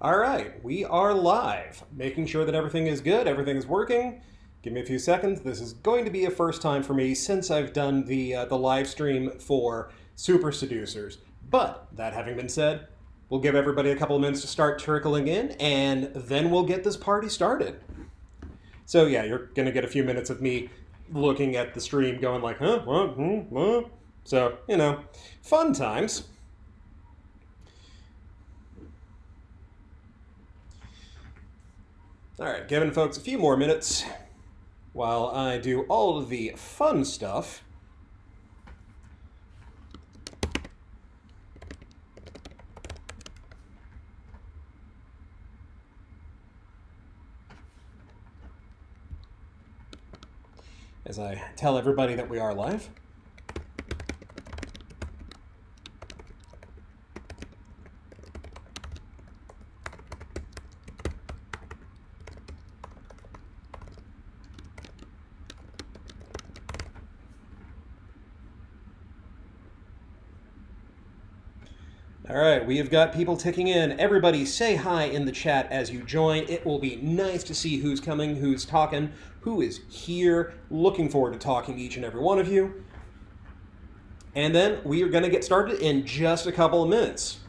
All right, we are live, making sure that everything is good, everything is working. Give me a few seconds. This is going to be a first time for me since I've done the live stream for Super Seducers. But that having been said, we'll give everybody a couple of minutes to start trickling in, and then we'll get this party started. So yeah, you're gonna get a few minutes of me looking at the stream, going like, huh, what, what? So fun times. All right, giving folks a few more minutes while I do all of the fun stuff. As I tell everybody that we are live. All right, we have got people ticking in. Everybody say hi in the chat as you join. It will be nice to see who's coming, who's talking, who is here. Looking forward to talking to each and every one of you. And then we are going to get started in just a couple of minutes.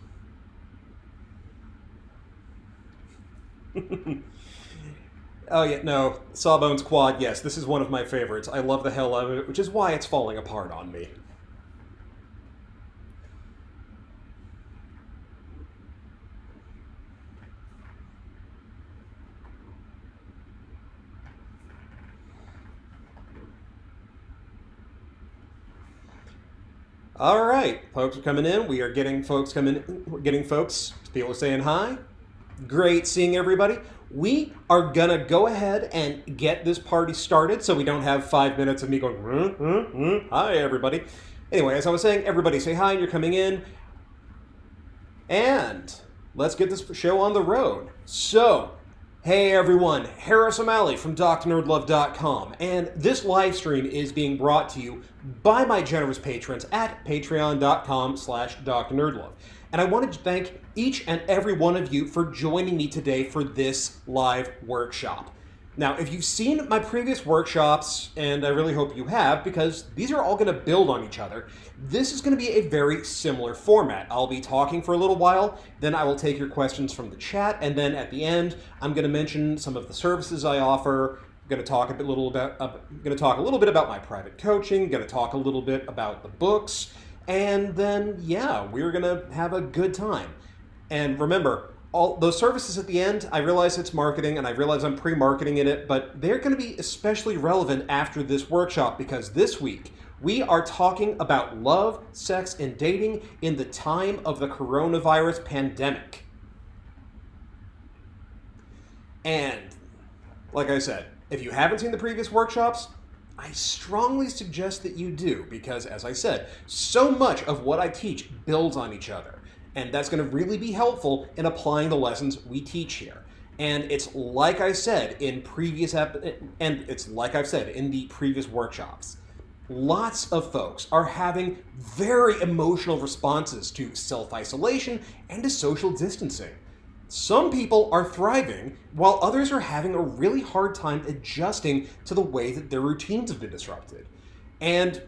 Oh, yeah, no. Sawbones Quad, yes, this is one of my favorites. I love the hell out of it, which is why it's falling apart on me. All right, folks are coming in. We are getting folks coming in. We're getting folks. People are saying hi. Great seeing everybody. We are gonna go ahead and get this party started, so we don't have 5 minutes of me going, hi everybody. Anyway, as I was saying, everybody say hi. You're coming in, and let's get this show on the road. So. Hey everyone, Harris O'Malley from DrNerdLove.com, and this live stream is being brought to you by my generous patrons at patreon.com/DrNerdLove. And I wanted to thank each and every one of you for joining me today for this live workshop. Now, if you've seen my previous workshops, and I really hope you have, because these are all going to build on each other, this is going to be a very similar format. I'll be talking for a little while, then I will take your questions from the chat, and then at the end, I'm going to mention some of the services I offer. I'm going to talk a little bit about my private coaching, going to talk a little bit about the books, and then, yeah, we're going to have a good time. And remember, all those services at the end, I realize it's marketing and I realize I'm pre-marketing in it, but they're going to be especially relevant after this workshop because this week we are talking about love, sex, and dating in the time of the coronavirus pandemic. And like I said, if you haven't seen the previous workshops, I strongly suggest that you do because, as I said, so much of what I teach builds on each other. And that's going to really be helpful in applying the lessons we teach here. And it's like I said in the previous workshops. Lots of folks are having very emotional responses to self-isolation and to social distancing. Some people are thriving, while others are having a really hard time adjusting to the way that their routines have been disrupted. And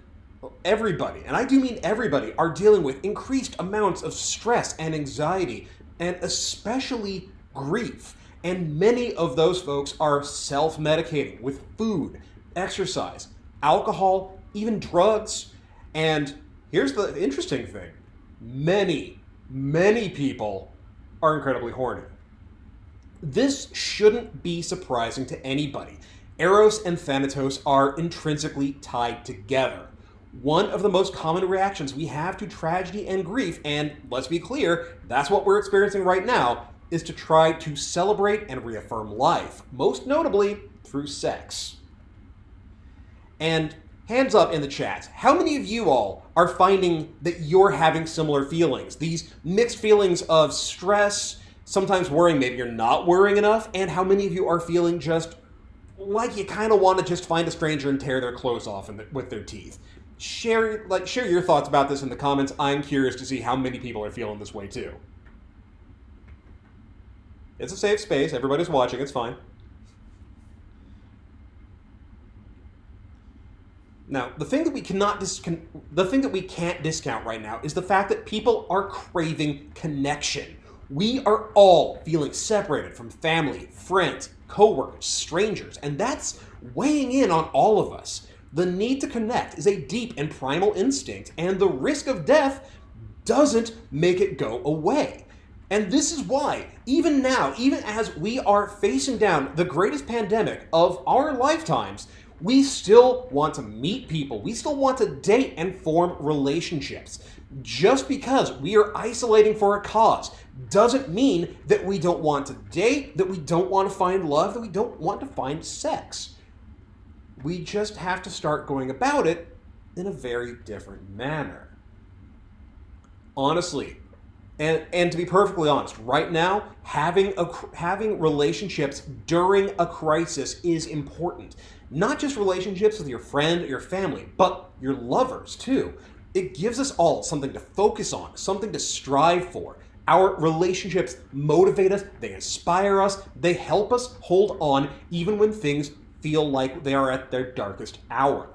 everybody, and I do mean everybody, are dealing with increased amounts of stress and anxiety, and especially grief. And many of those folks are self-medicating with food, exercise, alcohol, even drugs. And here's the interesting thing. Many people are incredibly horny. This shouldn't be surprising to anybody. Eros and Thanatos are intrinsically tied together. One of the most common reactions we have to tragedy and grief, and let's be clear, that's what we're experiencing right now, is to try to celebrate and reaffirm life, most notably through sex. And hands up in the chat, how many of you all are finding that you're having similar feelings? These mixed feelings of stress, sometimes worrying maybe you're not worrying enough, and how many of you are feeling just like you kind of want to just find a stranger and tear their clothes off with their teeth? Share your thoughts about this in the comments. I'm curious to see how many people are feeling this way too. It's a safe space. Everybody's watching. It's fine. Now, the thing that we can't discount right now is the fact that people are craving connection. We are all feeling separated from family, friends, coworkers, strangers, and that's weighing in on all of us. The need to connect is a deep and primal instinct, and the risk of death doesn't make it go away. And this is why, even now, even as we are facing down the greatest pandemic of our lifetimes, we still want to meet people. We still want to date and form relationships. Just because we are isolating for a cause doesn't mean that we don't want to date, that we don't want to find love, that we don't want to find sex. We just have to start going about it in a very different manner. Honestly, and to be perfectly honest, right now, having relationships during a crisis is important. Not just relationships with your friend or your family, but your lovers too. It gives us all something to focus on, something to strive for. Our relationships motivate us, they inspire us, they help us hold on even when things feel like they are at their darkest hour.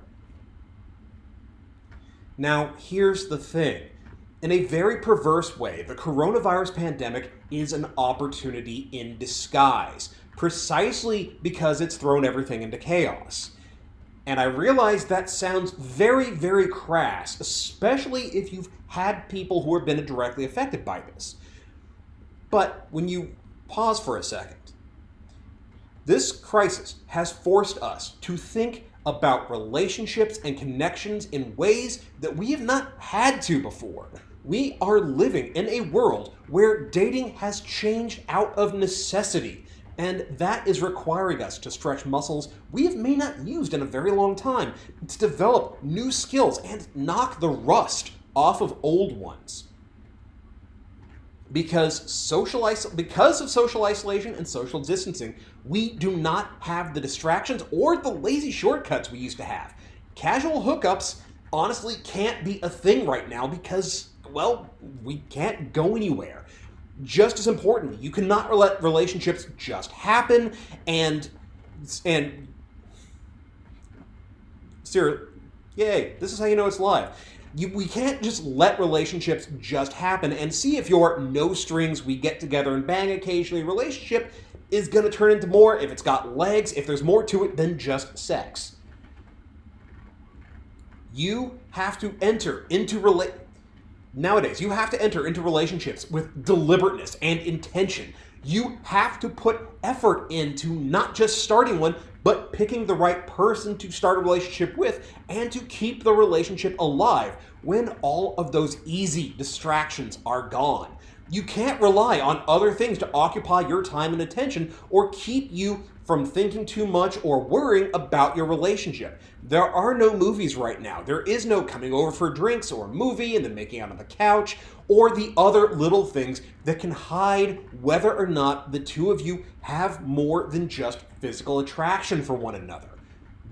Now, here's the thing. In a very perverse way, the coronavirus pandemic is an opportunity in disguise, precisely because it's thrown everything into chaos. And I realize that sounds very, very crass, especially if you've had people who have been directly affected by this. But when you pause for a second, this crisis has forced us to think about relationships and connections in ways that we have not had to before. We are living in a world where dating has changed out of necessity, and that is requiring us to stretch muscles we have may not used in a very long time, to develop new skills and knock the rust off of old ones. Because of social isolation and social distancing, we do not have the distractions or the lazy shortcuts we used to have. Casual hookups honestly can't be a thing right now because, well, we can't go anywhere. Just as importantly, you cannot let relationships just happen and yay, this is how you know it's live. We can't just let relationships just happen and see if your no strings, we get together and bang occasionally relationship is going to turn into more, if it's got legs, if there's more to it than just sex. You have to enter into Nowadays, you have to enter into relationships with deliberateness and intention. You have to put effort into not just starting one, but picking the right person to start a relationship with and to keep the relationship alive when all of those easy distractions are gone. You can't rely on other things to occupy your time and attention or keep you from thinking too much or worrying about your relationship. There are no movies right now. There is no coming over for drinks or a movie and then making out on the couch or the other little things that can hide whether or not the two of you have more than just physical attraction for one another.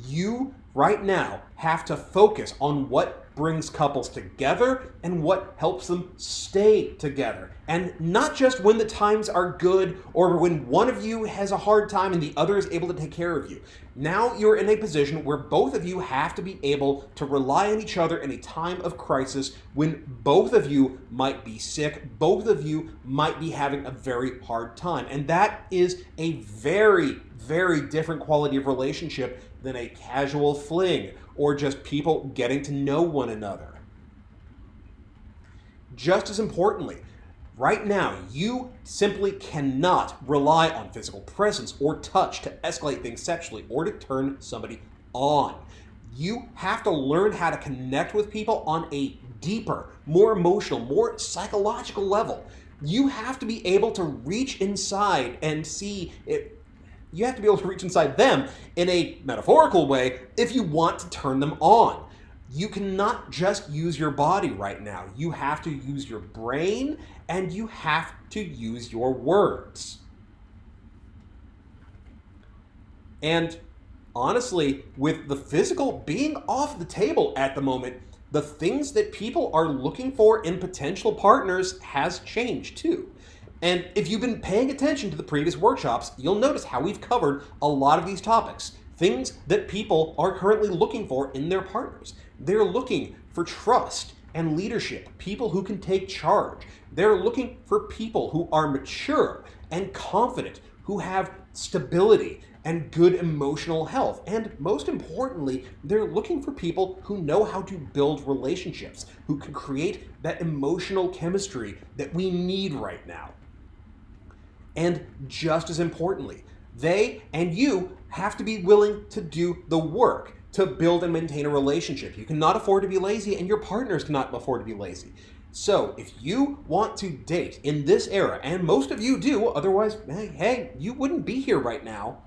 You, right now, have to focus on what brings couples together and what helps them stay together. And not just when the times are good or when one of you has a hard time and the other is able to take care of you. Now you're in a position where both of you have to be able to rely on each other in a time of crisis when both of you might be sick, both of you might be having a very hard time. And that is a very, very different quality of relationship than a casual fling or just people getting to know one another. Just as importantly, right now, you simply cannot rely on physical presence or touch to escalate things sexually or to turn somebody on. You have to learn how to connect with people on a deeper, more emotional, more psychological level. You have to be able to reach inside and see it. You have to be able to reach inside them in a metaphorical way if you want to turn them on. You cannot just use your body right now. You have to use your brain and you have to use your words. And honestly, with the physical being off the table at the moment, the things that people are looking for in potential partners has changed too. And if you've been paying attention to the previous workshops, you'll notice how we've covered a lot of these topics. Things that people are currently looking for in their partners. They're looking for trust and leadership, people who can take charge. They're looking for people who are mature and confident, who have stability and good emotional health. And most importantly, they're looking for people who know how to build relationships, who can create that emotional chemistry that we need right now. And just as importantly, they and you have to be willing to do the work to build and maintain a relationship. You cannot afford to be lazy, and your partners cannot afford to be lazy. So if you want to date in this era, and most of you do, otherwise, hey, you wouldn't be here right now,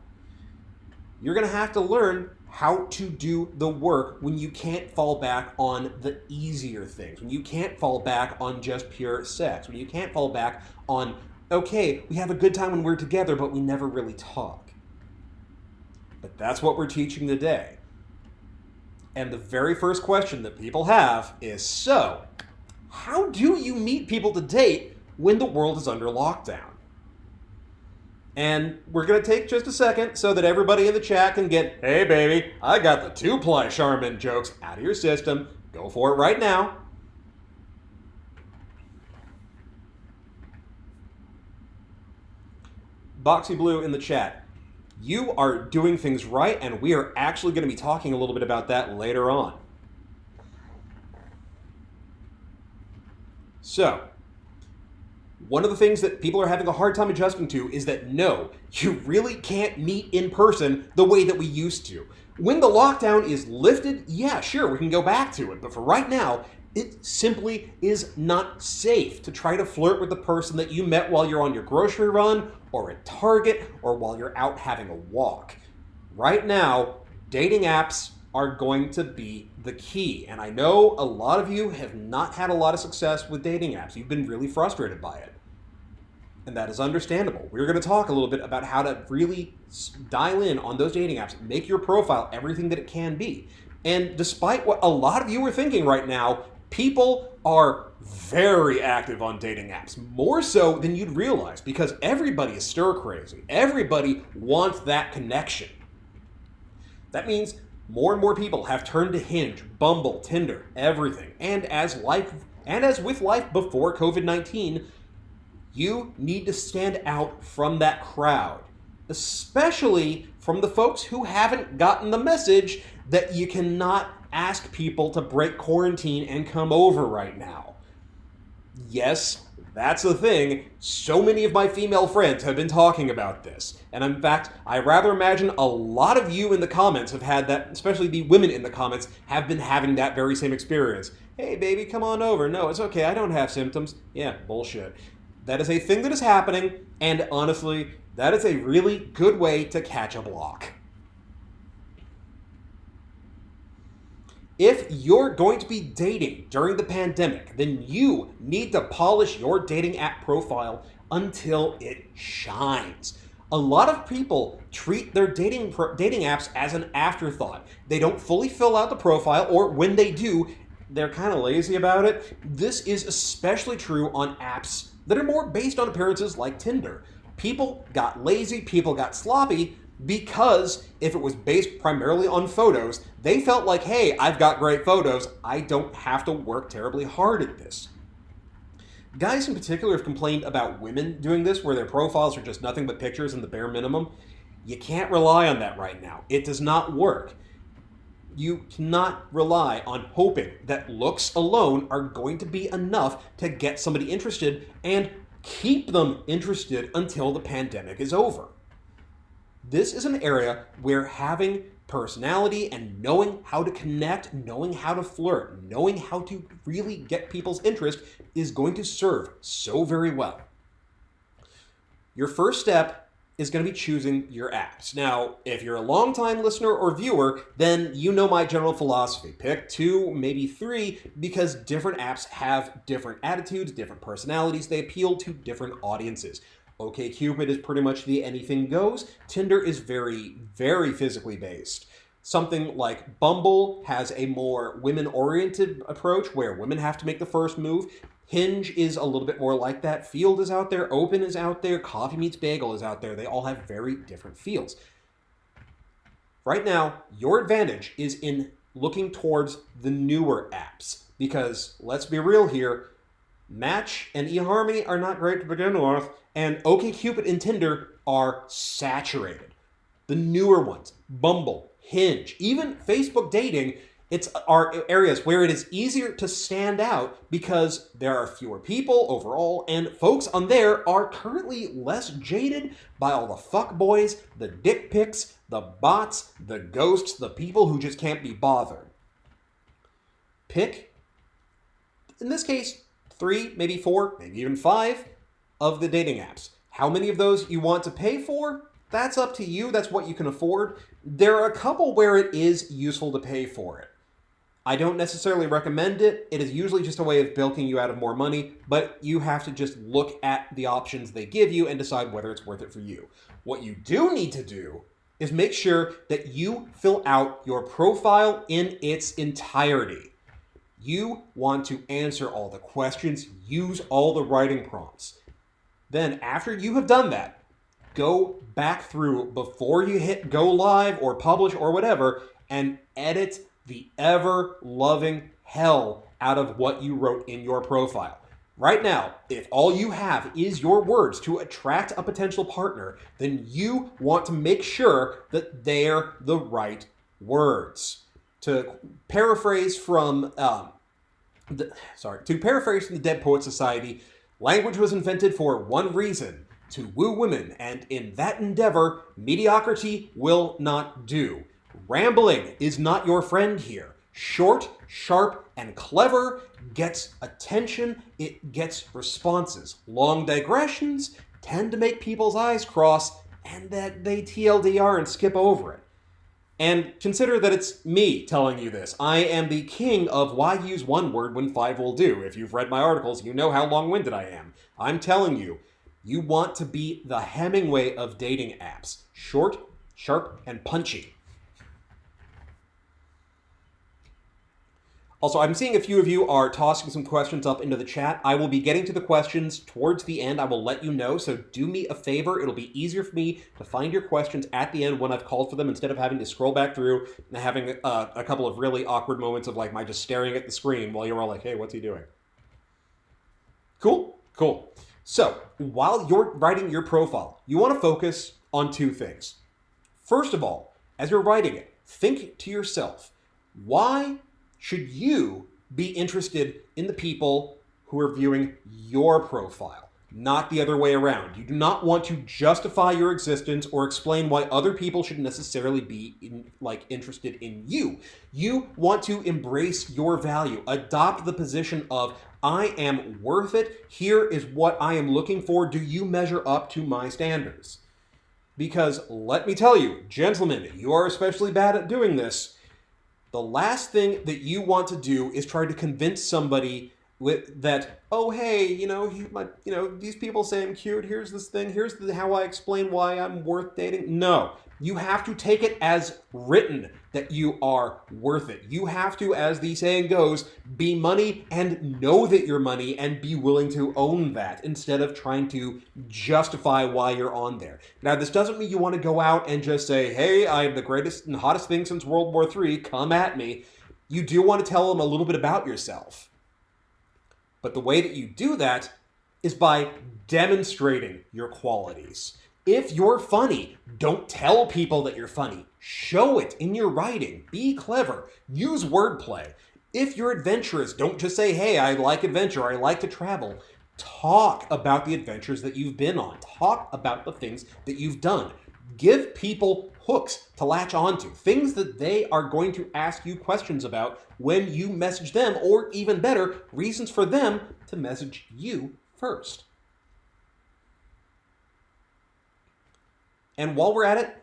you're going to have to learn how to do the work when you can't fall back on the easier things, when you can't fall back on just pure sex, when you can't fall back on, okay, we have a good time when we're together, but we never really talk. But that's what we're teaching today. And the very first question that people have is, so, how do you meet people to date when the world is under lockdown? And we're going to take just a second so that everybody in the chat can get, hey baby, I got the 2-ply Charmin jokes out of your system. Go for it right now. Boxy Blue in the chat. You are doing things right, and we are actually going to be talking a little bit about that later on. So, one of the things that people are having a hard time adjusting to is that no, you really can't meet in person the way that we used to. When the lockdown is lifted, yeah, sure, we can go back to it. But for right now, it simply is not safe to try to flirt with the person that you met while you're on your grocery run, or at Target, or while you're out having a walk. Right now, dating apps are going to be the key. And I know a lot of you have not had a lot of success with dating apps. You've been really frustrated by it. And that is understandable. We're going to talk a little bit about how to really dial in on those dating apps, make your profile everything that it can be. And despite what a lot of you are thinking right now, people are very active on dating apps, more so than you'd realize, because everybody is stir crazy. Everybody wants that connection. That means more and more people have turned to Hinge, Bumble, Tinder, everything. And as with life before COVID-19, you need to stand out from that crowd, especially from the folks who haven't gotten the message that you cannot ask people to break quarantine and come over right now. Yes, that's the thing. So many of my female friends have been talking about this. And in fact, I rather imagine a lot of you in the comments have had that, especially the women in the comments, have been having that very same experience. Hey baby, come on over. No, it's okay, I don't have symptoms. Yeah, bullshit. That is a thing that is happening, and honestly, that is a really good way to catch a block. If you're going to be dating during the pandemic, then you need to polish your dating app profile until it shines. A lot of people treat their dating apps as an afterthought. They don't fully fill out the profile, or when they do, they're kind of lazy about it. This is especially true on apps that are more based on appearances like Tinder. People got lazy, people got sloppy, because if it was based primarily on photos, they felt like, hey, I've got great photos, I don't have to work terribly hard at this. Guys in particular have complained about women doing this, where their profiles are just nothing but pictures and the bare minimum. You can't rely on that right now. It does not work. You cannot rely on hoping that looks alone are going to be enough to get somebody interested and keep them interested until the pandemic is over. This is an area where having personality and knowing how to connect, knowing how to flirt, knowing how to really get people's interest is going to serve so very well. Your first step is going to be choosing your apps. Now, if you're a longtime listener or viewer, then you know my general philosophy. Pick 2, maybe 3, because different apps have different attitudes, different personalities. They appeal to different audiences. OkCupid is pretty much the anything goes. Tinder is very, very physically based. Something like Bumble has a more women-oriented approach where women have to make the first move. Hinge is a little bit more like that. Field is out there. Open is out there. Coffee Meets Bagel is out there. They all have very different feels. Right now, your advantage is in looking towards the newer apps. Because, let's be real here, Match and eHarmony are not great to begin with, and OkCupid and Tinder are saturated. The newer ones, Bumble, Hinge, even Facebook dating, are areas where it is easier to stand out because there are fewer people overall, and folks on there are currently less jaded by all the fuckboys, the dick pics, the bots, the ghosts, the people who just can't be bothered. Pick, in this case, 3, maybe 4, maybe even 5 of the dating apps. How many of those you want to pay for? That's up to you. That's what you can afford. There are a couple where it is useful to pay for it. I don't necessarily recommend it. It is usually just a way of bilking you out of more money, but you have to just look at the options they give you and decide whether it's worth it for you. What you do need to do is make sure that you fill out your profile in its entirety. You want to answer all the questions, use all the writing prompts. Then after you have done that, go back through before you hit go live or publish or whatever and edit the ever-loving hell out of what you wrote in your profile. Right now, if all you have is your words to attract a potential partner, then you want to make sure that they're the right words. To paraphrase from the Dead Poets Society, language was invented for one reason, to woo women, and in that endeavor, mediocrity will not do. Rambling is not your friend here. Short, sharp, and clever gets attention, it gets responses. Long digressions tend to make people's eyes cross, and that they TLDR and skip over it. And consider that it's me telling you this. I am the king of why use one word when 5 will do. If you've read my articles, you know how long-winded I am. I'm telling you, you want to be the Hemingway of dating apps. Short, sharp, and punchy. Also, I'm seeing a few of you are tossing some questions up into the chat. I will be getting to the questions towards the end. I will let you know, so do me a favor. It'll be easier for me to find your questions at the end when I've called for them instead of having to scroll back through and having a couple of really awkward moments of like my just staring at the screen while you're all like, hey, what's he doing? Cool? Cool. So, while you're writing your profile, you want to focus on 2 things. First of all, as you're writing it, think to yourself, why should you be interested in the people who are viewing your profile, not the other way around? You do not want to justify your existence or explain why other people should necessarily be interested in you. You want to embrace your value, adopt the position of, I am worth it, here is what I am looking for, do you measure up to my standards? Because let me tell you, gentlemen, you are especially bad at doing this. The last thing that you want to do is try to convince somebody that, oh, hey, these people say I'm cute, here's this thing, here's how I explain why I'm worth dating. No, you have to take it as written that you are worth it. You have to, as the saying goes, be money and know that you're money and be willing to own that instead of trying to justify why you're on there. Now, this doesn't mean you want to go out and just say, hey, I am the greatest and hottest thing since World War III, come at me. You do want to tell them a little bit about yourself. But the way that you do that is by demonstrating your qualities. If you're funny, don't tell people that you're funny. Show it in your writing. Be clever. Use wordplay. If you're adventurous, don't just say, hey, I like adventure, I like to travel. Talk about the adventures that you've been on. Talk about the things that you've done. Give people hooks to latch onto, things that they are going to ask you questions about when you message them, or even better, reasons for them to message you first. And while we're at it,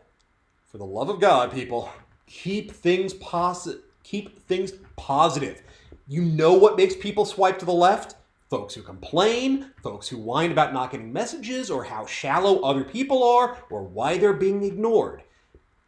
for the love of God, people, keep things positive. You know what makes people swipe to the left? Folks who complain, folks who whine about not getting messages, or how shallow other people are, or why they're being ignored.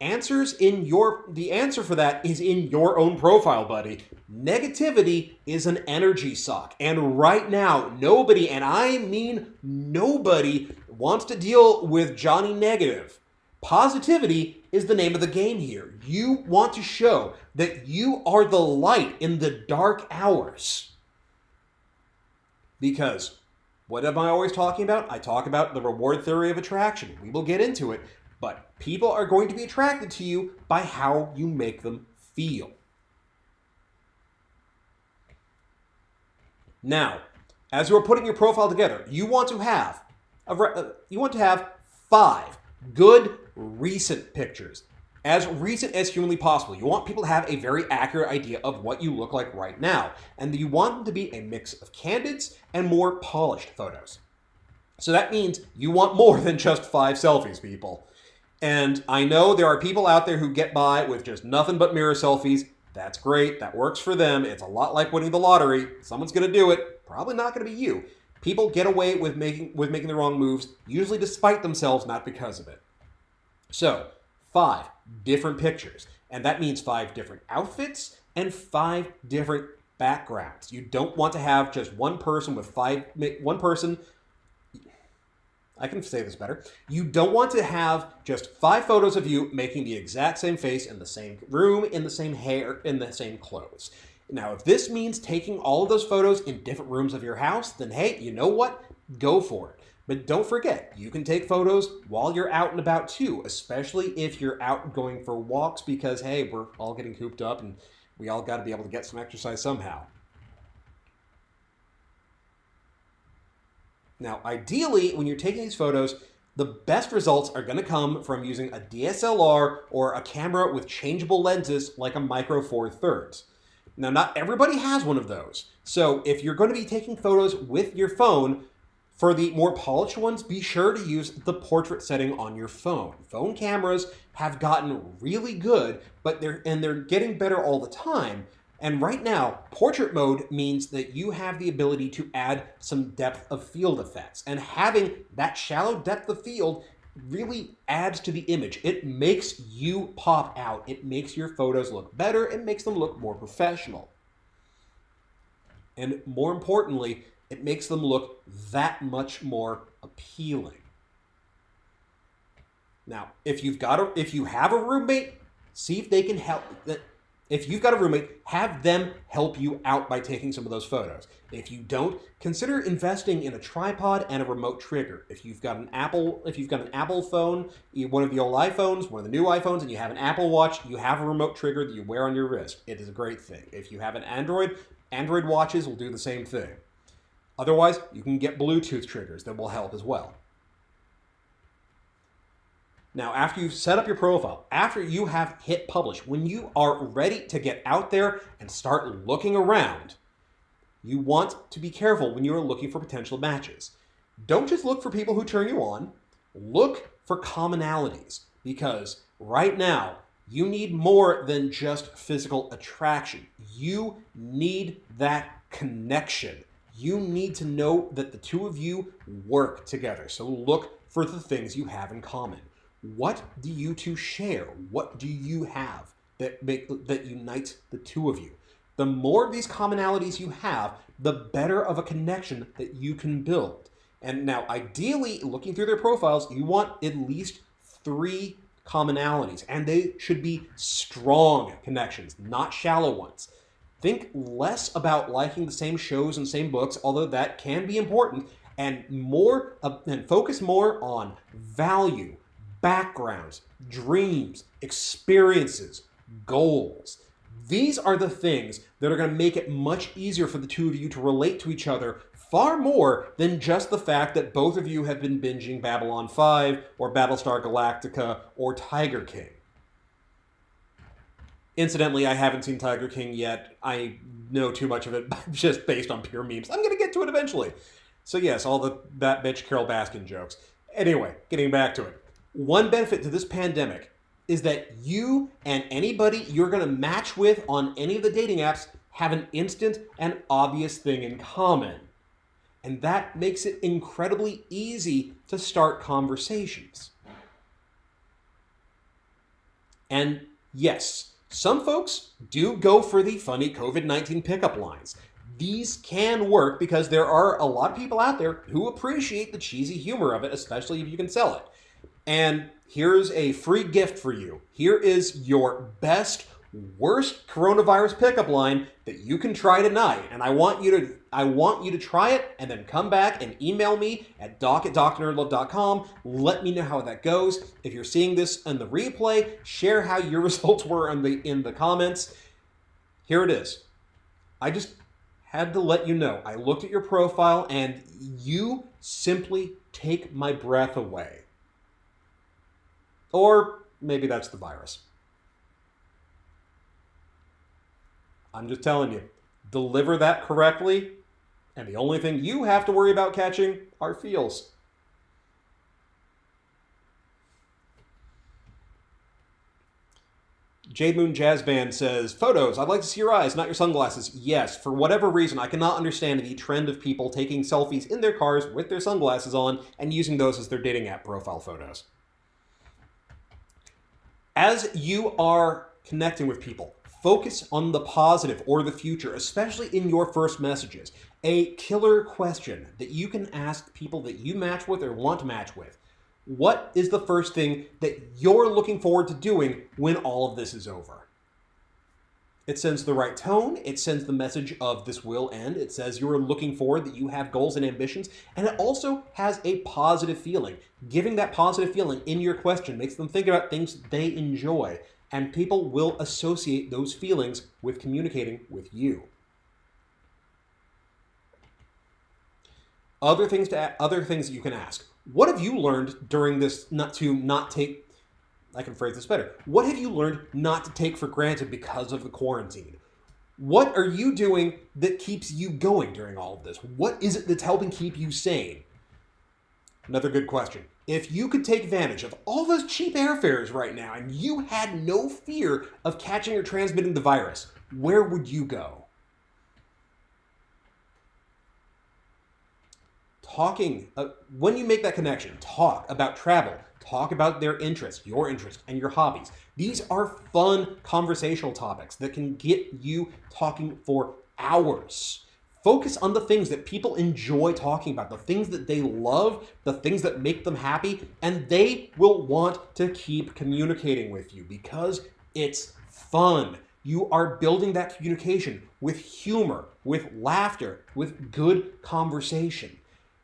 The answer for that is in your own profile, buddy. Negativity is an energy suck. And right now, nobody, and I mean nobody, wants to deal with Johnny Negative. Positivity is the name of the game here. You want to show that you are the light in the dark hours. Because what am I always talking about? I talk about the reward theory of attraction. We will get into it. But people are going to be attracted to you by how you make them feel. Now, as you're putting your profile together, you want to have 5 good recent pictures. As recent as humanly possible. You want people to have a very accurate idea of what you look like right now. And you want them to be a mix of candids and more polished photos. So that means you want more than just 5 selfies, people. And I know there are people out there who get by with just nothing but mirror selfies. That's great. That works for them. It's a lot like winning the lottery. Someone's going to do it. Probably not going to be you. People get away with making the wrong moves, usually despite themselves, not because of it. So, 5 different pictures. And that means 5 different outfits and 5 different backgrounds. You don't want to have just one person with I can say this better. You don't want to have just 5 photos of you making the exact same face in the same room, in the same hair, in the same clothes. Now, if this means taking all of those photos in different rooms of your house, then hey, you know what? Go for it. But don't forget, you can take photos while you're out and about too, especially if you're out going for walks because, hey, we're all getting cooped up and we all got to be able to get some exercise somehow. Now, ideally, when you're taking these photos, the best results are going to come from using a DSLR or a camera with changeable lenses like a Micro Four Thirds. Now, not everybody has one of those. So if you're going to be taking photos with your phone, for the more polished ones, be sure to use the portrait setting on your phone. Phone cameras have gotten really good, but they're getting better all the time. And right now, portrait mode means that you have the ability to add some depth of field effects. And having that shallow depth of field really adds to the image. It makes you pop out. It makes your photos look better. It makes them look more professional. And more importantly, it makes them look that much more appealing. Now, if you have a roommate, see if they can help. If you've got a roommate, have them help you out by taking some of those photos. If you don't, consider investing in a tripod and a remote trigger. If you've got an Apple phone, one of the old iPhones, one of the new iPhones, and you have an Apple Watch, you have a remote trigger that you wear on your wrist. It is a great thing. If you have an Android watches will do the same thing. Otherwise, you can get Bluetooth triggers that will help as well. Now, after you've set up your profile, after you have hit publish, when you are ready to get out there and start looking around, you want to be careful when you are looking for potential matches. Don't just look for people who turn you on. Look for commonalities, because right now, you need more than just physical attraction. You need that connection. You need to know that the two of you work together. So look for the things you have in common. What do you two share? What do you have that unites the two of you? The more of these commonalities you have, the better of a connection that you can build. And now, ideally, looking through their profiles, you want at least 3 commonalities, and they should be strong connections, not shallow ones. Think less about liking the same shows and same books, although that can be important, and focus more on value, backgrounds, dreams, experiences, goals. These are the things that are going to make it much easier for the two of you to relate to each other far more than just the fact that both of you have been binging Babylon 5 or Battlestar Galactica or Tiger King. Incidentally, I haven't seen Tiger King yet. I know too much of it just based on pure memes. I'm going to get to it eventually. So yes, all that bitch Carol Baskin jokes. Anyway, getting back to it. One benefit to this pandemic is that you and anybody you're going to match with on any of the dating apps have an instant and obvious thing in common. And that makes it incredibly easy to start conversations. And yes, some folks do go for the funny COVID-19 pickup lines. These can work because there are a lot of people out there who appreciate the cheesy humor of it, especially if you can sell it. And here's a free gift for you. Here is your best, worst coronavirus pickup line that you can try tonight. And I want you to try it and then come back and email me at doc@docnerdlove.com. Let me know how that goes. If you're seeing this in the replay, share how your results were in the comments. Here it is. I just had to let you know. I looked at your profile and you simply take my breath away. Or maybe that's the virus. I'm just telling you, deliver that correctly, and the only thing you have to worry about catching are feels. Jade Moon Jazz Band says, photos, I'd like to see your eyes, not your sunglasses. Yes, for whatever reason, I cannot understand the trend of people taking selfies in their cars with their sunglasses on and using those as their dating app profile photos. As you are connecting with people, focus on the positive or the future, especially in your first messages. A killer question that you can ask people that you match with or want to match with. What is the first thing that you're looking forward to doing when all of this is over? It sends the right tone. It sends the message of this will end. It says you're looking forward, that you have goals and ambitions. And it also has a positive feeling. Giving that positive feeling in your question makes them think about things they enjoy. And people will associate those feelings with communicating with you. Other things that you can ask. What have you learned during this I can phrase this better. What have you learned not to take for granted because of the quarantine? What are you doing that keeps you going during all of this? What is it that's helping keep you sane? Another good question. If you could take advantage of all those cheap airfares right now and you had no fear of catching or transmitting the virus, where would you go? When you make that connection, talk about travel. Talk about their interests, your interests, and your hobbies. These are fun conversational topics that can get you talking for hours. Focus on the things that people enjoy talking about, the things that they love, the things that make them happy, and they will want to keep communicating with you because it's fun. You are building that communication with humor, with laughter, with good conversation.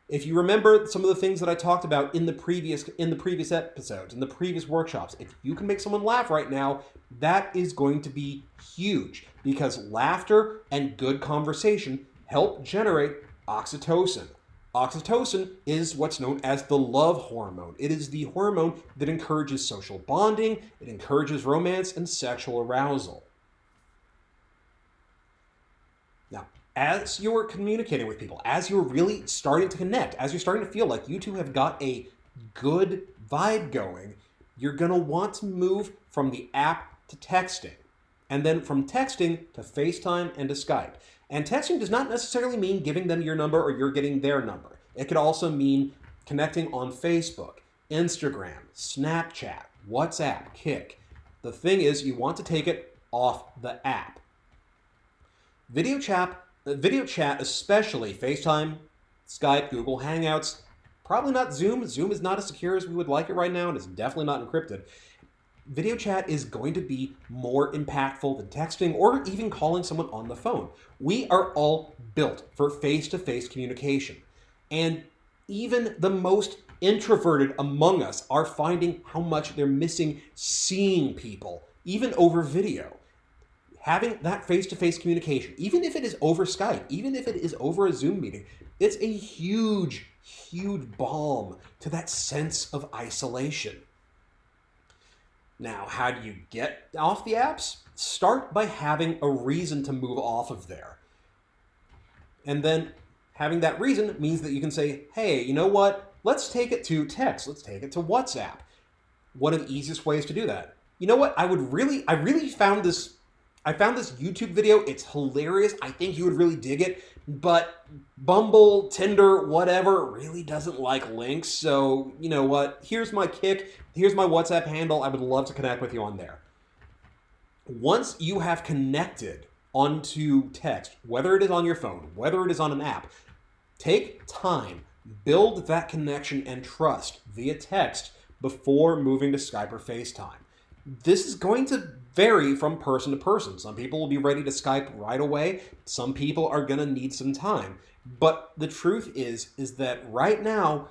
If you remember some of the things that I talked about in the previous episodes, in the previous workshops, if you can make someone laugh right now, that is going to be huge because laughter and good conversation help generate oxytocin. Oxytocin is what's known as the love hormone. It is the hormone that encourages social bonding, it encourages romance and sexual arousal. Now, as you're communicating with people, as you're really starting to connect, as you're starting to feel like you two have got a good vibe going, you're going to want to move from the app to texting, and then from texting to FaceTime and to Skype. And texting does not necessarily mean giving them your number or you're getting their number. It could also mean connecting on Facebook, Instagram, Snapchat, WhatsApp, Kik. The thing is, you want to take it off the app. Video chat, especially FaceTime, Skype, Google Hangouts, probably not Zoom. Zoom is not as secure as we would like it right now, and it's definitely not encrypted. Video chat is going to be more impactful than texting or even calling someone on the phone. We are all built for face-to-face communication. And even the most introverted among us are finding how much they're missing seeing people, even over video. Having that face-to-face communication, even if it is over Skype, even if it is over a Zoom meeting, it's a huge, huge balm to that sense of isolation. Now, how do you get off the apps? Start by having a reason to move off of there. And then having that reason means that you can say, hey, you know what? Let's take it to text. Let's take it to WhatsApp. One of the easiest ways to do that. You know what? I really found this YouTube video. It's hilarious. I think you would really dig it. But Bumble, Tinder, whatever, really doesn't like links. So, you know what? Here's my Kik. Here's my WhatsApp handle. I would love to connect with you on there. Once you have connected onto text, whether it is on your phone, whether it is on an app, take time, build that connection and trust via text before moving to Skype or FaceTime. This is going to vary from person to person. Some people will be ready to Skype right away. Some people are going to need some time. But the truth is that right now,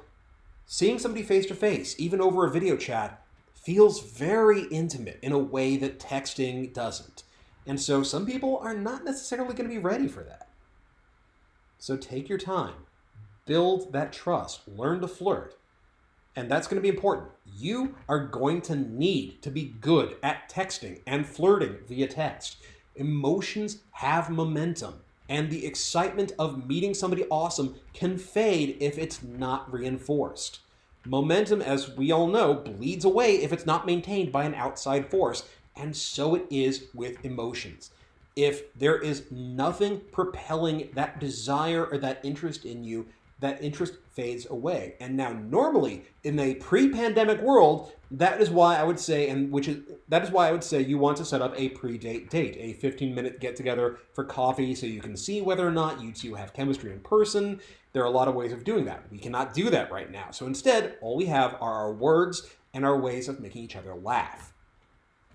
seeing somebody face to face, even over a video chat, feels very intimate in a way that texting doesn't. And so some people are not necessarily going to be ready for that. So take your time, build that trust, learn to flirt. And that's going to be important. You are going to need to be good at texting and flirting via text. Emotions have momentum, and the excitement of meeting somebody awesome can fade if it's not reinforced. Momentum, as we all know, bleeds away if it's not maintained by an outside force, and so it is with emotions. If there is nothing propelling that desire or that interest in you, that interest fades away. And now normally in a pre-pandemic world, that is why I would say you want to set up a pre-date date, a 15-minute get-together for coffee so you can see whether or not you two have chemistry in person. There are a lot of ways of doing that. We cannot do that right now. So instead, all we have are our words and our ways of making each other laugh.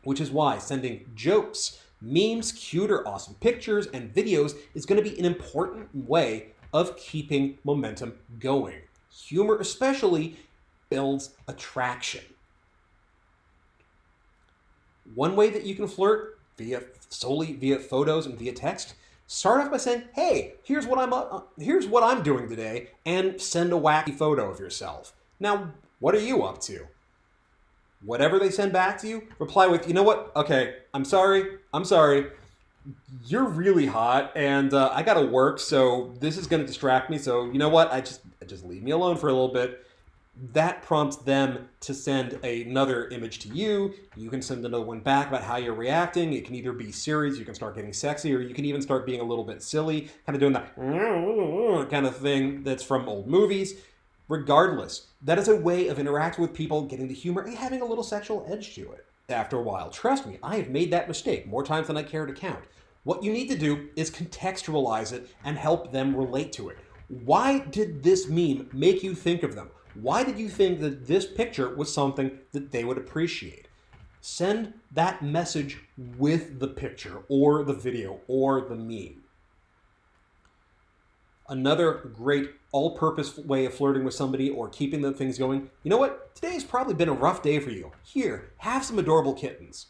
Which is why sending jokes, memes, cute or awesome pictures, and videos is going to be an important way of keeping momentum going. Humor especially builds attraction. One way that you can flirt solely via photos and via text, start off by saying, "Hey, here's what I'm doing today," and send a wacky photo of yourself. Now, what are you up to? Whatever they send back to you, reply with, "You know what? Okay, I'm sorry. You're really hot, and I gotta work, so this is gonna distract me. So you know what? I just leave me alone for a little bit." That prompts them to send another image to you. You can send another one back about how you're reacting. It can either be serious, you can start getting sexy, or you can even start being a little bit silly, kind of doing that kind of thing that's from old movies. Regardless, that is a way of interacting with people, getting the humor, and having a little sexual edge to it. After a while, trust me, I have made that mistake more times than I care to count. What you need to do is contextualize it and help them relate to it. Why did this meme make you think of them? Why did you think that this picture was something that they would appreciate? Send that message with the picture or the video or the meme. Another great all-purpose way of flirting with somebody or keeping the things going, you know what? Today's probably been a rough day for you. Here, have some adorable kittens.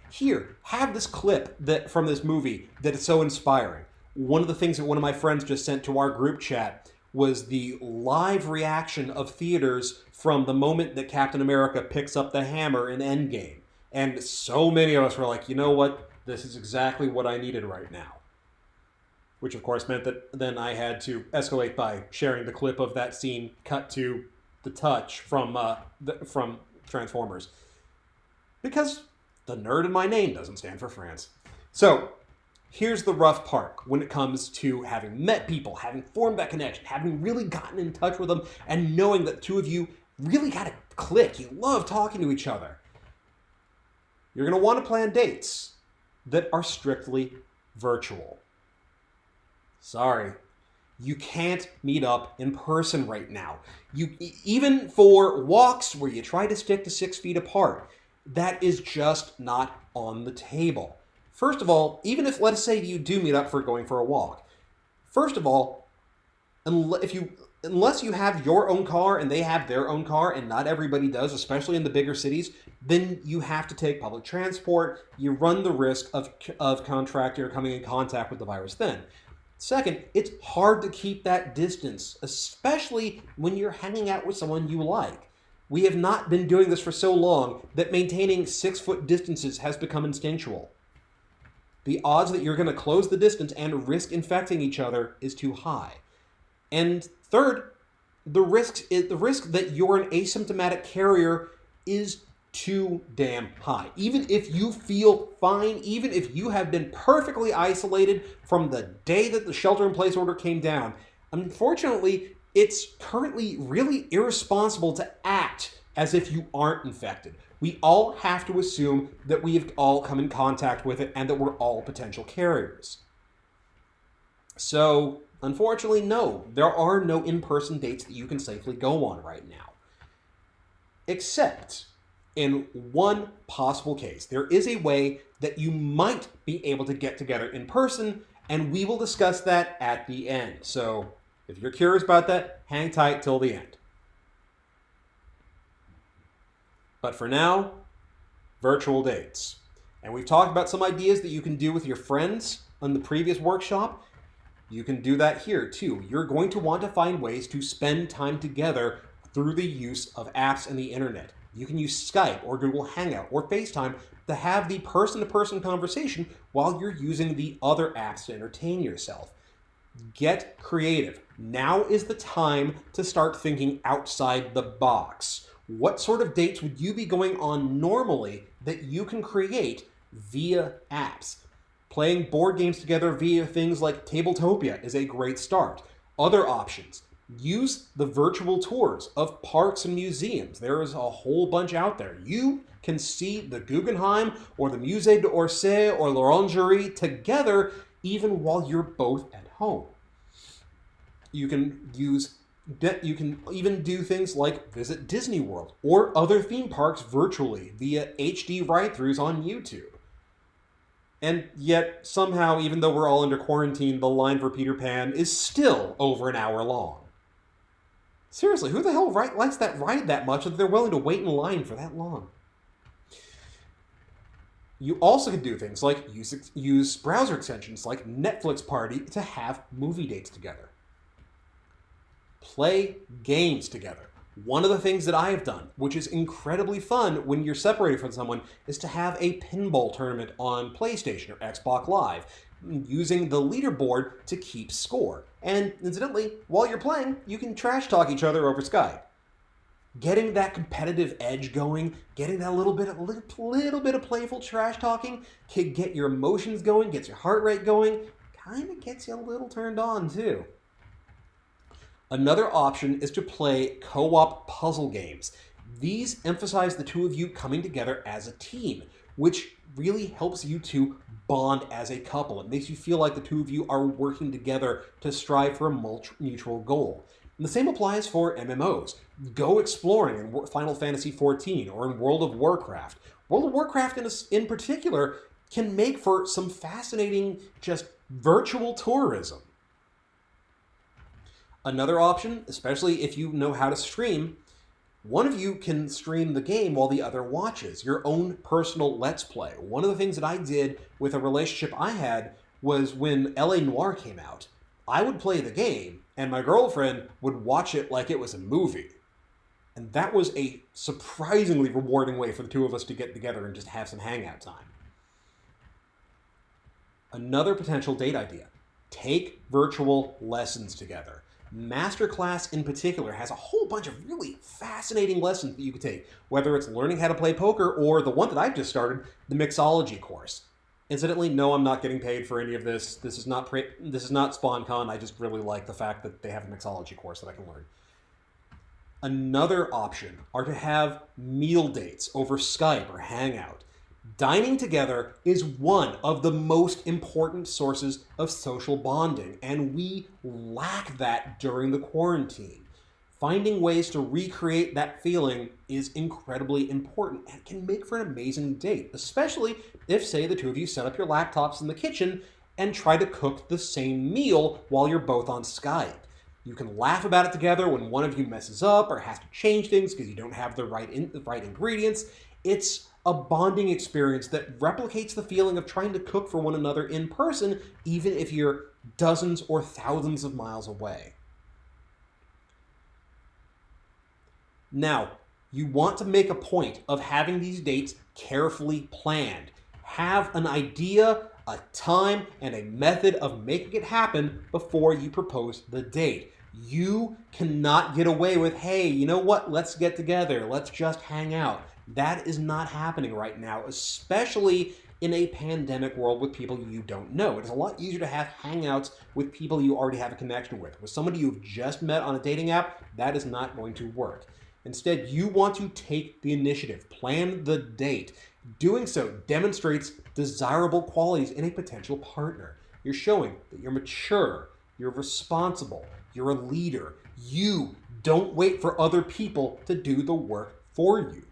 Here, have this clip from this movie that is so inspiring. One of the things that one of my friends just sent to our group chat was the live reaction of theaters from the moment that Captain America picks up the hammer in Endgame. And so many of us were like, you know what? This is exactly what I needed right now. Which of course meant that then I had to escalate by sharing the clip of that scene cut to the touch from Transformers. Because the nerd in my name doesn't stand for France. So, here's the rough part when it comes to having met people, having formed that connection, having really gotten in touch with them, and knowing that the two of you really got to click. You love talking to each other. You're going to want to plan dates that are strictly virtual. Sorry, you can't meet up in person right now. Even for walks where you try to stick to 6 feet apart, that is just not on the table. First of all, even if, let's say you do meet up for going for a walk, first of all, unless you have your own car and they have their own car, and not everybody does, especially in the bigger cities, then you have to take public transport. You run the risk of contracting or coming in contact with the virus then. Second, it's hard to keep that distance, especially when you're hanging out with someone you like. We have not been doing this for so long that maintaining 6-foot distances has become instinctual. The odds that you're going to close the distance and risk infecting each other is too high. And third, the risk that you're an asymptomatic carrier is too damn high. Even if you feel fine, even if you have been perfectly isolated from the day that the shelter-in-place order came down, unfortunately, it's currently really irresponsible to act as if you aren't infected. We all have to assume that we've all come in contact with it and that we're all potential carriers. So, unfortunately, no, there are no in-person dates that you can safely go on right now. Except in one possible case. There is a way that you might be able to get together in person, and we will discuss that at the end. So, if you're curious about that, hang tight till the end. But for now, virtual dates. And we've talked about some ideas that you can do with your friends on the previous workshop. You can do that here too. You're going to want to find ways to spend time together through the use of apps and the internet. You can use Skype or Google Hangout or FaceTime to have the person-to-person conversation while you're using the other apps to entertain yourself. Get creative. Now is the time to start thinking outside the box. What sort of dates would you be going on normally that you can create via apps? Playing board games together via things like Tabletopia is a great start. Other options. Use the virtual tours of parks and museums. There is a whole bunch out there. You can see the Guggenheim or the Musée d'Orsay or l'Orangerie together even while you're both at home. You can even do things like visit Disney World or other theme parks virtually via HD ride-throughs on YouTube. And yet, somehow, even though we're all under quarantine, the line for Peter Pan is still over an hour long. Seriously, who the hell likes that ride that much that they're willing to wait in line for that long? You also can do things like use browser extensions like Netflix Party to have movie dates together. Play games together. One of the things that I have done, which is incredibly fun when you're separated from someone, is to have a pinball tournament on PlayStation or Xbox Live, using the leaderboard to keep score. And incidentally, while you're playing, you can trash talk each other over Skype. Getting that competitive edge going, getting that little bit of playful trash talking, can get your emotions going, gets your heart rate going, kind of gets you a little turned on too. Another option is to play co-op puzzle games. These emphasize the two of you coming together as a team, which really helps you to bond as a couple. It makes you feel like the two of you are working together to strive for a mutual goal. And the same applies for MMOs. Go exploring in Final Fantasy XIV or in World of Warcraft. World of Warcraft in particular can make for some fascinating just virtual tourism. Another option, especially if you know how to stream, one of you can stream the game while the other watches, your own personal Let's Play. One of the things that I did with a relationship I had was when LA Noire came out, I would play the game and my girlfriend would watch it like it was a movie. And that was a surprisingly rewarding way for the two of us to get together and just have some hangout time. Another potential date idea, take virtual lessons together. Masterclass in particular has a whole bunch of really fascinating lessons that you could take, whether it's learning how to play poker or the one that I've just started, the mixology course. Incidentally, no, I'm not getting paid for any of this. This is not SpawnCon. I just really like the fact that they have a mixology course that I can learn. Another option are to have meal dates over Skype or Hangout. Dining together is one of the most important sources of social bonding, and we lack that during the quarantine. Finding ways to recreate that feeling is incredibly important and can make for an amazing date, especially if, say, the two of you set up your laptops in the kitchen and try to cook the same meal while you're both on Skype. You can laugh about it together when one of you messes up or has to change things because you don't have the right ingredients. It's a bonding experience that replicates the feeling of trying to cook for one another in person, even if you're dozens or thousands of miles away. Now, you want to make a point of having these dates carefully planned. Have an idea, a time, and a method of making it happen before you propose the date. You cannot get away with, hey, you know what, let's get together, let's just hang out. That is not happening right now, especially in a pandemic world with people you don't know. It is a lot easier to have hangouts with people you already have a connection with. With somebody you've just met on a dating app, that is not going to work. Instead, you want to take the initiative, plan the date. Doing so demonstrates desirable qualities in a potential partner. You're showing that you're mature, you're responsible, you're a leader. You don't wait for other people to do the work for you.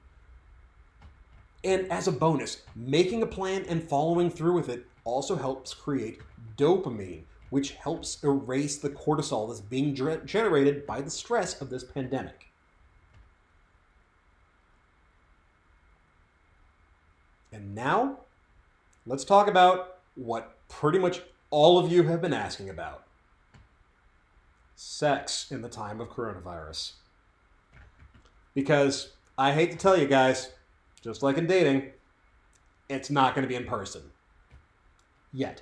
And as a bonus, making a plan and following through with it also helps create dopamine, which helps erase the cortisol that's being generated by the stress of this pandemic. And now, let's talk about what pretty much all of you have been asking about. Sex in the time of coronavirus. Because I hate to tell you guys, just like in dating, it's not going to be in person. Yet.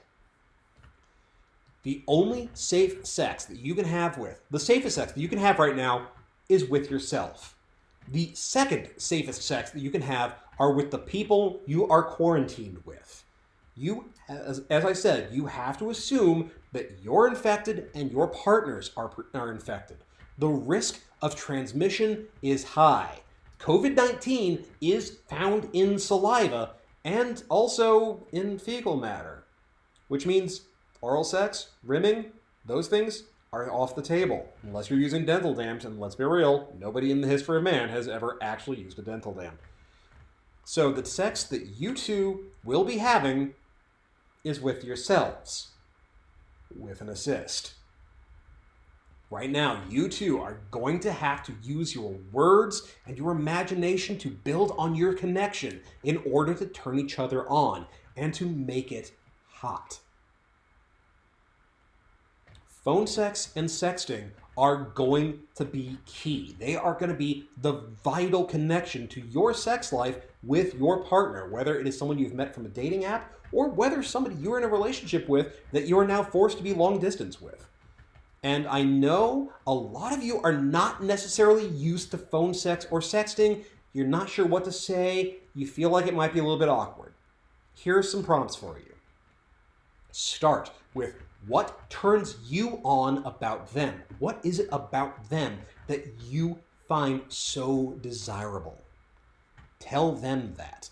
The only safe sex that you can have the safest sex that you can have right now is with yourself. The second safest sex that you can have are with the people you are quarantined with. You, as I said, you have to assume that you're infected and your partners are infected. The risk of transmission is high. COVID-19 is found in saliva and also in fecal matter, which means oral sex, rimming, those things are off the table, unless you're using dental dams, and let's be real, nobody in the history of man has ever actually used a dental dam. So the sex that you two will be having is with yourselves, with an assist. Right now, you two are going to have to use your words and your imagination to build on your connection in order to turn each other on and to make it hot. Phone sex and sexting are going to be key. They are going to be the vital connection to your sex life with your partner, whether it is someone you've met from a dating app or whether somebody you're in a relationship with that you are now forced to be long distance with. And I know a lot of you are not necessarily used to phone sex or sexting. You're not sure what to say. You feel like it might be a little bit awkward. Here are some prompts for you. Start with what turns you on about them. What is it about them that you find so desirable? Tell them that.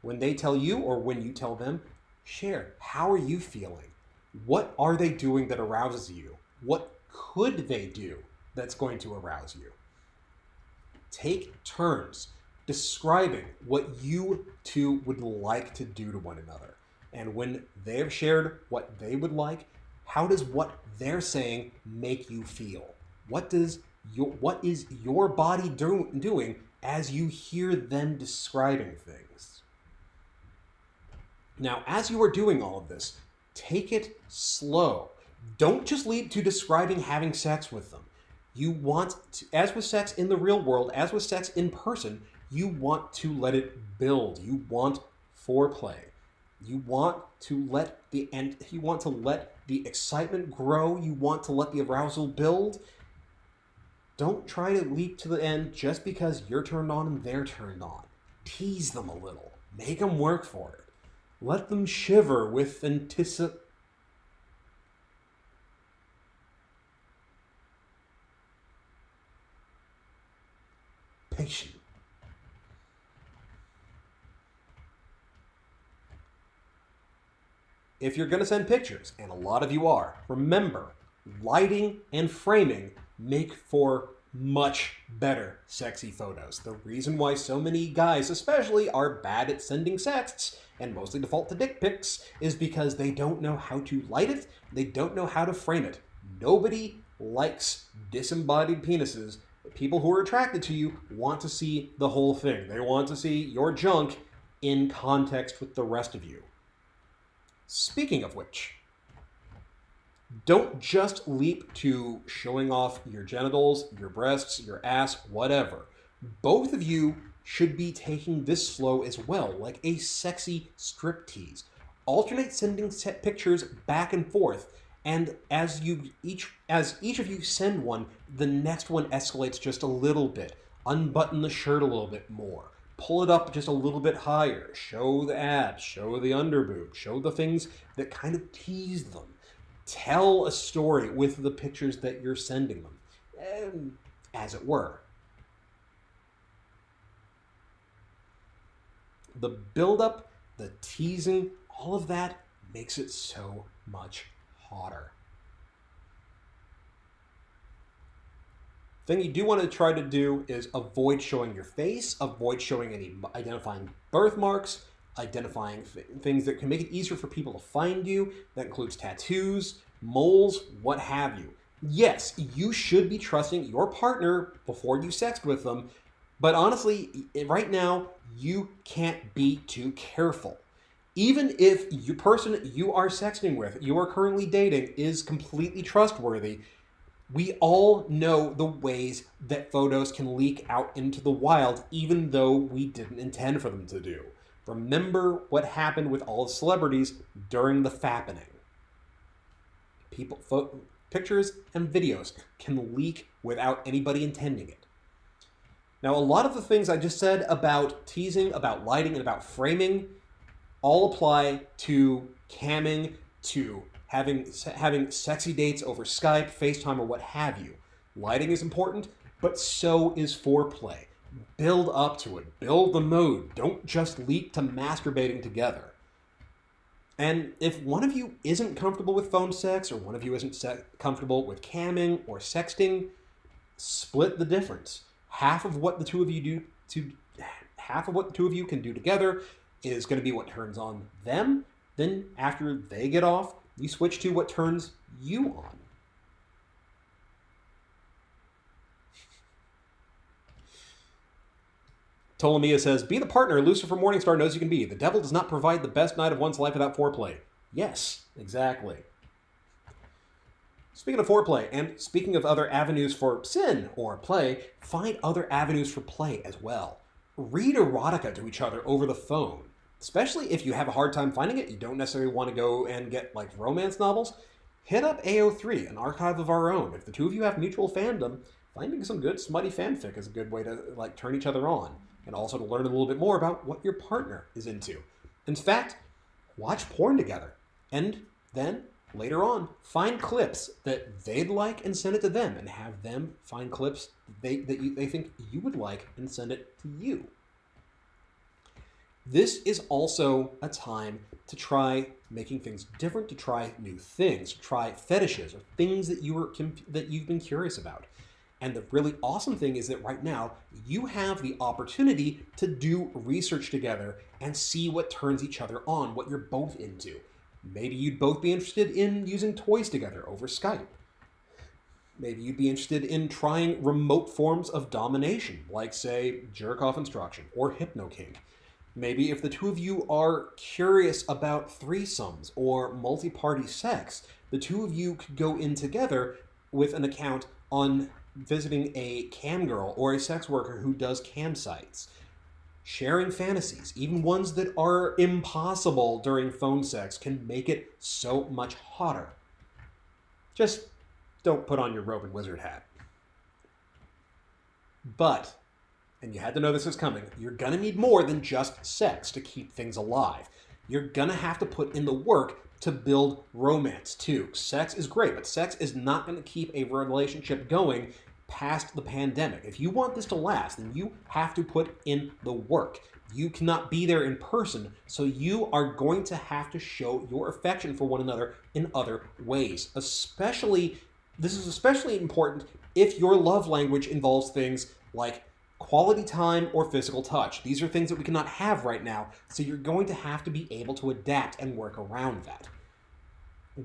When they tell you or when you tell them, share. How are you feeling? What are they doing that arouses you? What could they do that's going to arouse you? Take turns describing what you two would like to do to one another. And when they've shared what they would like, how does what they're saying make you feel? What is your body doing as you hear them describing things? Now, as you are doing all of this, take it slow. Don't just leap to describing having sex with them. You want to, as with sex in the real world, as with sex in person, you want to let it build. You want foreplay. You want to let the excitement grow. You want to let the arousal build. Don't try to leap to the end just because you're turned on and they're turned on. Tease them a little. Make them work for it. Let them shiver with anticipation. If you're going to send pictures, and a lot of you are, remember, lighting and framing make for much better sexy photos. The reason why so many guys especially are bad at sending sexts and mostly default to dick pics is because they don't know how to light it, they don't know how to frame it. Nobody likes disembodied penises. People who are attracted to you want to see the whole thing. They want to see your junk in context with the rest of you. Speaking of which, don't just leap to showing off your genitals, your breasts, your ass, whatever. Both of you should be taking this slow as well, like a sexy striptease. Alternate sending pictures back and forth, and as each of you send one, the next one escalates just a little bit. Unbutton the shirt a little bit more. Pull it up just a little bit higher. Show the abs, show the underboob, show the things that kind of tease them. Tell a story with the pictures that you're sending them, as it were. The buildup, the teasing, all of that makes it so much hotter. Thing you do want to try to do is avoid showing your face, avoid showing any identifying birthmarks, identifying things that can make it easier for people to find you. That includes tattoos, moles, what have you. Yes, you should be trusting your partner before you sext with them, but honestly, right now, you can't be too careful. Even if the person you are sexting with, you are currently dating, is completely trustworthy, we all know the ways that photos can leak out into the wild, even though we didn't intend for them to do. Remember what happened with all the celebrities during the fappening. Pictures and videos can leak without anybody intending it. Now, a lot of the things I just said about teasing, about lighting, and about framing all apply to camming, to having sexy dates over Skype, FaceTime, or what have you. Lighting is important, but so is foreplay. Build up to it. Build the mood. Don't just leap to masturbating together. And if one of you isn't comfortable with phone sex, or one of you isn't comfortable with camming or sexting, split the difference. Half of what the two of you can do together is going to be what turns on them. Then after they get off, you switch to what turns you on. Ptolemy says, be the partner Lucifer Morningstar knows you can be. The devil does not provide the best night of one's life without foreplay. Yes, exactly. Speaking of foreplay, and speaking of other avenues for sin or play, find other avenues for play as well. Read erotica to each other over the phone. Especially if you have a hard time finding it, you don't necessarily want to go and get like romance novels, hit up AO3, an archive of our own. If the two of you have mutual fandom, finding some good smutty fanfic is a good way to like turn each other on, and also to learn a little bit more about what your partner is into. In fact, watch porn together, and then later on, find clips that they'd like and send it to them, and have them find clips that they think you would like and send it to you. This is also a time to try making things different, to try new things, to try fetishes or things that you've been curious about. And the really awesome thing is that right now you have the opportunity to do research together and see what turns each other on, what you're both into. Maybe you'd both be interested in using toys together over Skype. Maybe you'd be interested in trying remote forms of domination, like, say, jerk-off instruction or hypno-kink. Maybe if the two of you are curious about threesomes or multi-party sex, the two of you could go in together with an account on visiting a cam girl or a sex worker who does cam sites. Sharing fantasies, even ones that are impossible during phone sex, can make it so much hotter. Just don't put on your Roman wizard hat. But, and you had to know this is coming, you're gonna need more than just sex to keep things alive. You're gonna have to put in the work to build romance too. Sex is great, but sex is not gonna keep a relationship going past the pandemic. If you want this to last, then you have to put in the work. You cannot be there in person, so you are going to have to show your affection for one another in other ways. This is especially important if your love language involves things like quality time or physical touch. These are things that we cannot have right now, so you're going to have to be able to adapt and work around that.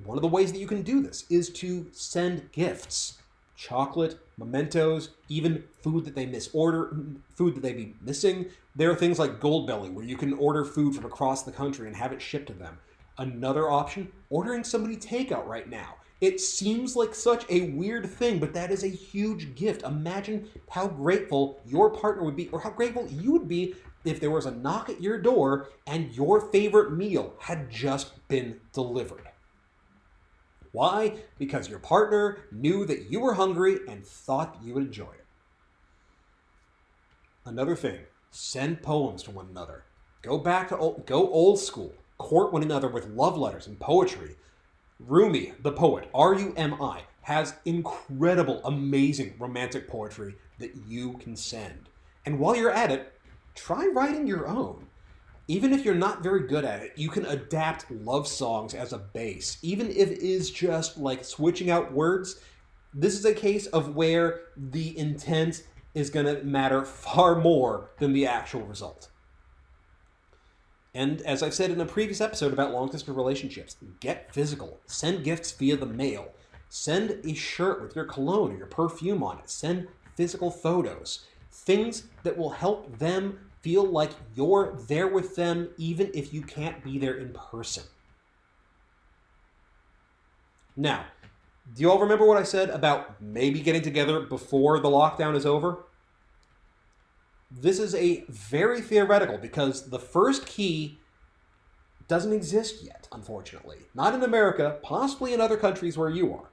One of the ways that you can do this is to send gifts. Chocolate, mementos, even food that they be missing. There are things like Goldbelly, where you can order food from across the country and have it shipped to them. Another option, ordering somebody takeout right now. It seems like such a weird thing, but that is a huge gift. Imagine how grateful your partner would be, or how grateful you would be if there was a knock at your door and your favorite meal had just been delivered. Why? Because your partner knew that you were hungry and thought you would enjoy it. Another thing, send poems to one another. Go old school. Court one another with love letters and poetry. Rumi, the poet, R-U-M-I, has incredible, amazing romantic poetry that you can send. And while you're at it, try writing your own. Even if you're not very good at it, you can adapt love songs as a base. Even if it is just like switching out words, this is a case of where the intent is going to matter far more than the actual result. And as I've said in a previous episode about long-distance relationships, get physical. Send gifts via the mail. Send a shirt with your cologne or your perfume on it. Send physical photos. Things that will help them feel like you're there with them even if you can't be there in person. Now, do you all remember what I said about maybe getting together before the lockdown is over? This is a very theoretical because the first key doesn't exist yet, unfortunately. Not in America, possibly in other countries where you are.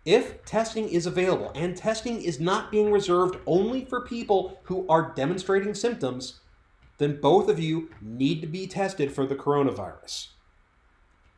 If testing is available, and testing is not being reserved only for people who are demonstrating symptoms, then both of you need to be tested for the coronavirus.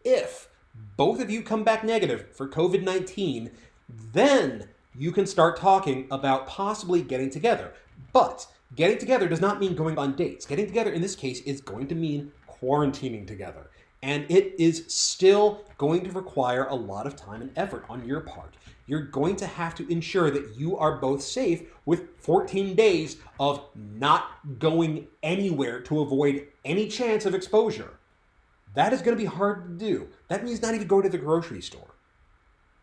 If both of you come back negative for COVID-19, then you can start talking about possibly getting together. But getting together does not mean going on dates. Getting together in this case is going to mean quarantining together. And it is still going to require a lot of time and effort on your part. You're going to have to ensure that you are both safe with 14 days of not going anywhere to avoid any chance of exposure. That is going to be hard to do. That means not even going to the grocery store.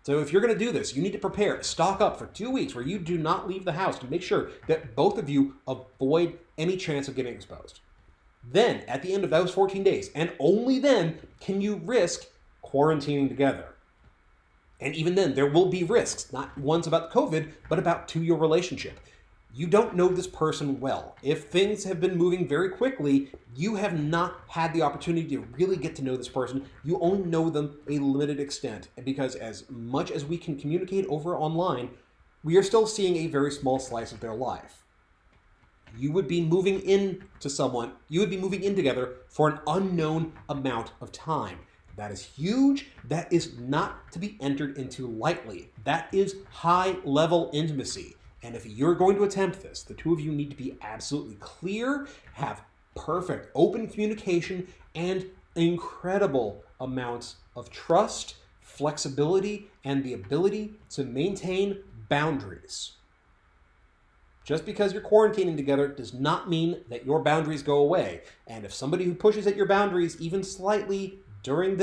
So if you're going to do this, you need to prepare, stock up for 2 weeks where you do not leave the house to make sure that both of you avoid any chance of getting exposed. Then, at the end of those 14 days, and only then, can you risk quarantining together. And even then, there will be risks, not ones about COVID, but about to your relationship. You don't know this person well. If things have been moving very quickly, you have not had the opportunity to really get to know this person. You only know them a limited extent. Because as much as we can communicate over online, we are still seeing a very small slice of their life. You would be moving in together for an unknown amount of time. That is huge. That is not to be entered into lightly. That is high-level intimacy. And if you're going to attempt this, the two of you need to be absolutely clear, have perfect open communication, and incredible amounts of trust, flexibility, and the ability to maintain boundaries. Just because you're quarantining together does not mean that your boundaries go away. And if somebody who pushes at your boundaries even slightly during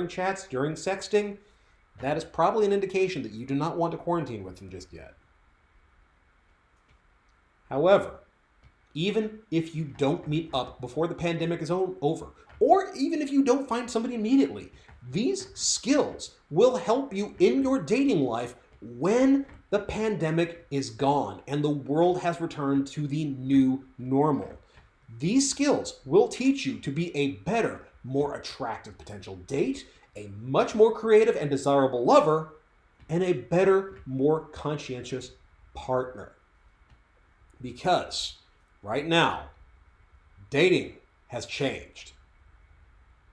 chats, during sexting, that is probably an indication that you do not want to quarantine with them just yet. However, even if you don't meet up before the pandemic is over, or even if you don't find somebody immediately, these skills will help you in your dating life when the pandemic is gone and the world has returned to the new normal. These skills will teach you to be a better, more attractive potential date, a much more creative and desirable lover, and a better, more conscientious partner. Because right now, dating has changed.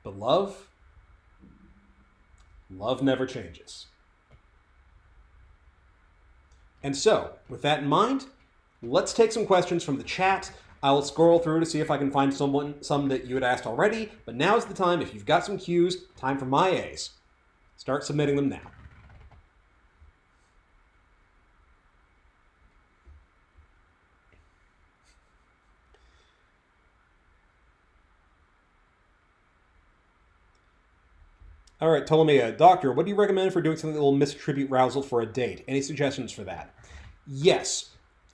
But love never changes. And so, with that in mind, let's take some questions from the chat. I'll scroll through to see if I can find some that you had asked already, but now's the time. If you've got some cues, time for my A's. Start submitting them now. All right, Ptolemy, doctor, what do you recommend for doing something that will misattribute arousal for a date? Any suggestions for that? Yes.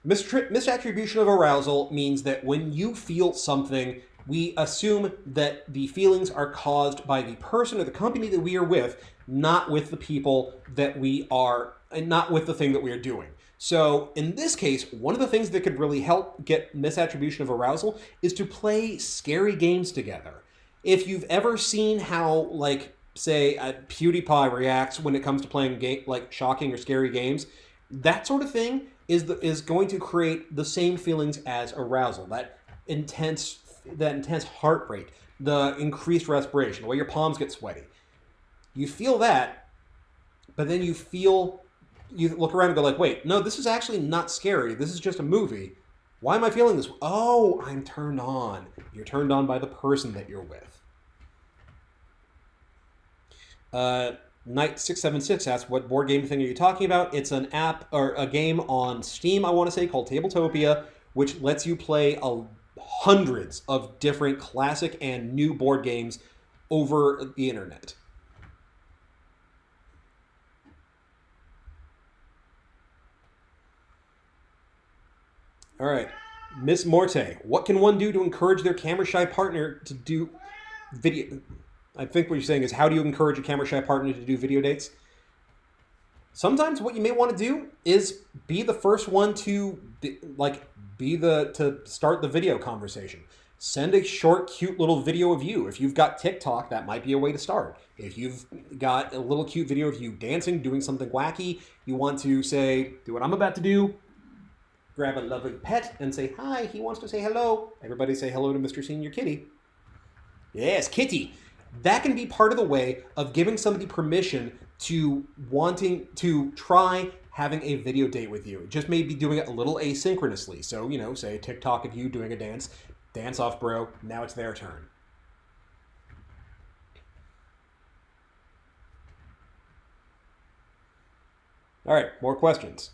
Misattribution of arousal means that when you feel something, we assume that the feelings are caused by the person or the company that we are with, not with the people that we are, and not with the thing that we are doing. So in this case, one of the things that could really help get misattribution of arousal is to play scary games together. If you've ever seen how, say, PewDiePie reacts when it comes to playing shocking or scary games, that sort of thing is going to create the same feelings as arousal. That intense heart rate, the increased respiration, the way your palms get sweaty. You feel that, but then you look around and go wait, no, this is actually not scary. This is just a movie. Why am I feeling this? Oh, I'm turned on. You're turned on by the person that you're with. Knight676 asks, what board game thing are you talking about? It's an app or a game on Steam, I want to say, called Tabletopia, which lets you play hundreds of different classic and new board games over the internet. All right. Miss Morte, what can one do to encourage their camera-shy partner to do video... I think what you're saying is, how do you encourage a camera-shy partner to do video dates? Sometimes what you may want to do is be the first one to to start the video conversation. Send a short, cute little video of you. If you've got TikTok, that might be a way to start. If you've got a little cute video of you dancing, doing something wacky, you want to say, do what I'm about to do. Grab a lovely pet and say, hi, he wants to say hello. Everybody say hello to Mr. Senior Kitty. Yes, Kitty. That can be part of the way of giving somebody permission to wanting to try having a video date with you. Just maybe doing it a little asynchronously. So, say a TikTok of you doing a dance. Dance off, bro. Now it's their turn. All right, more questions.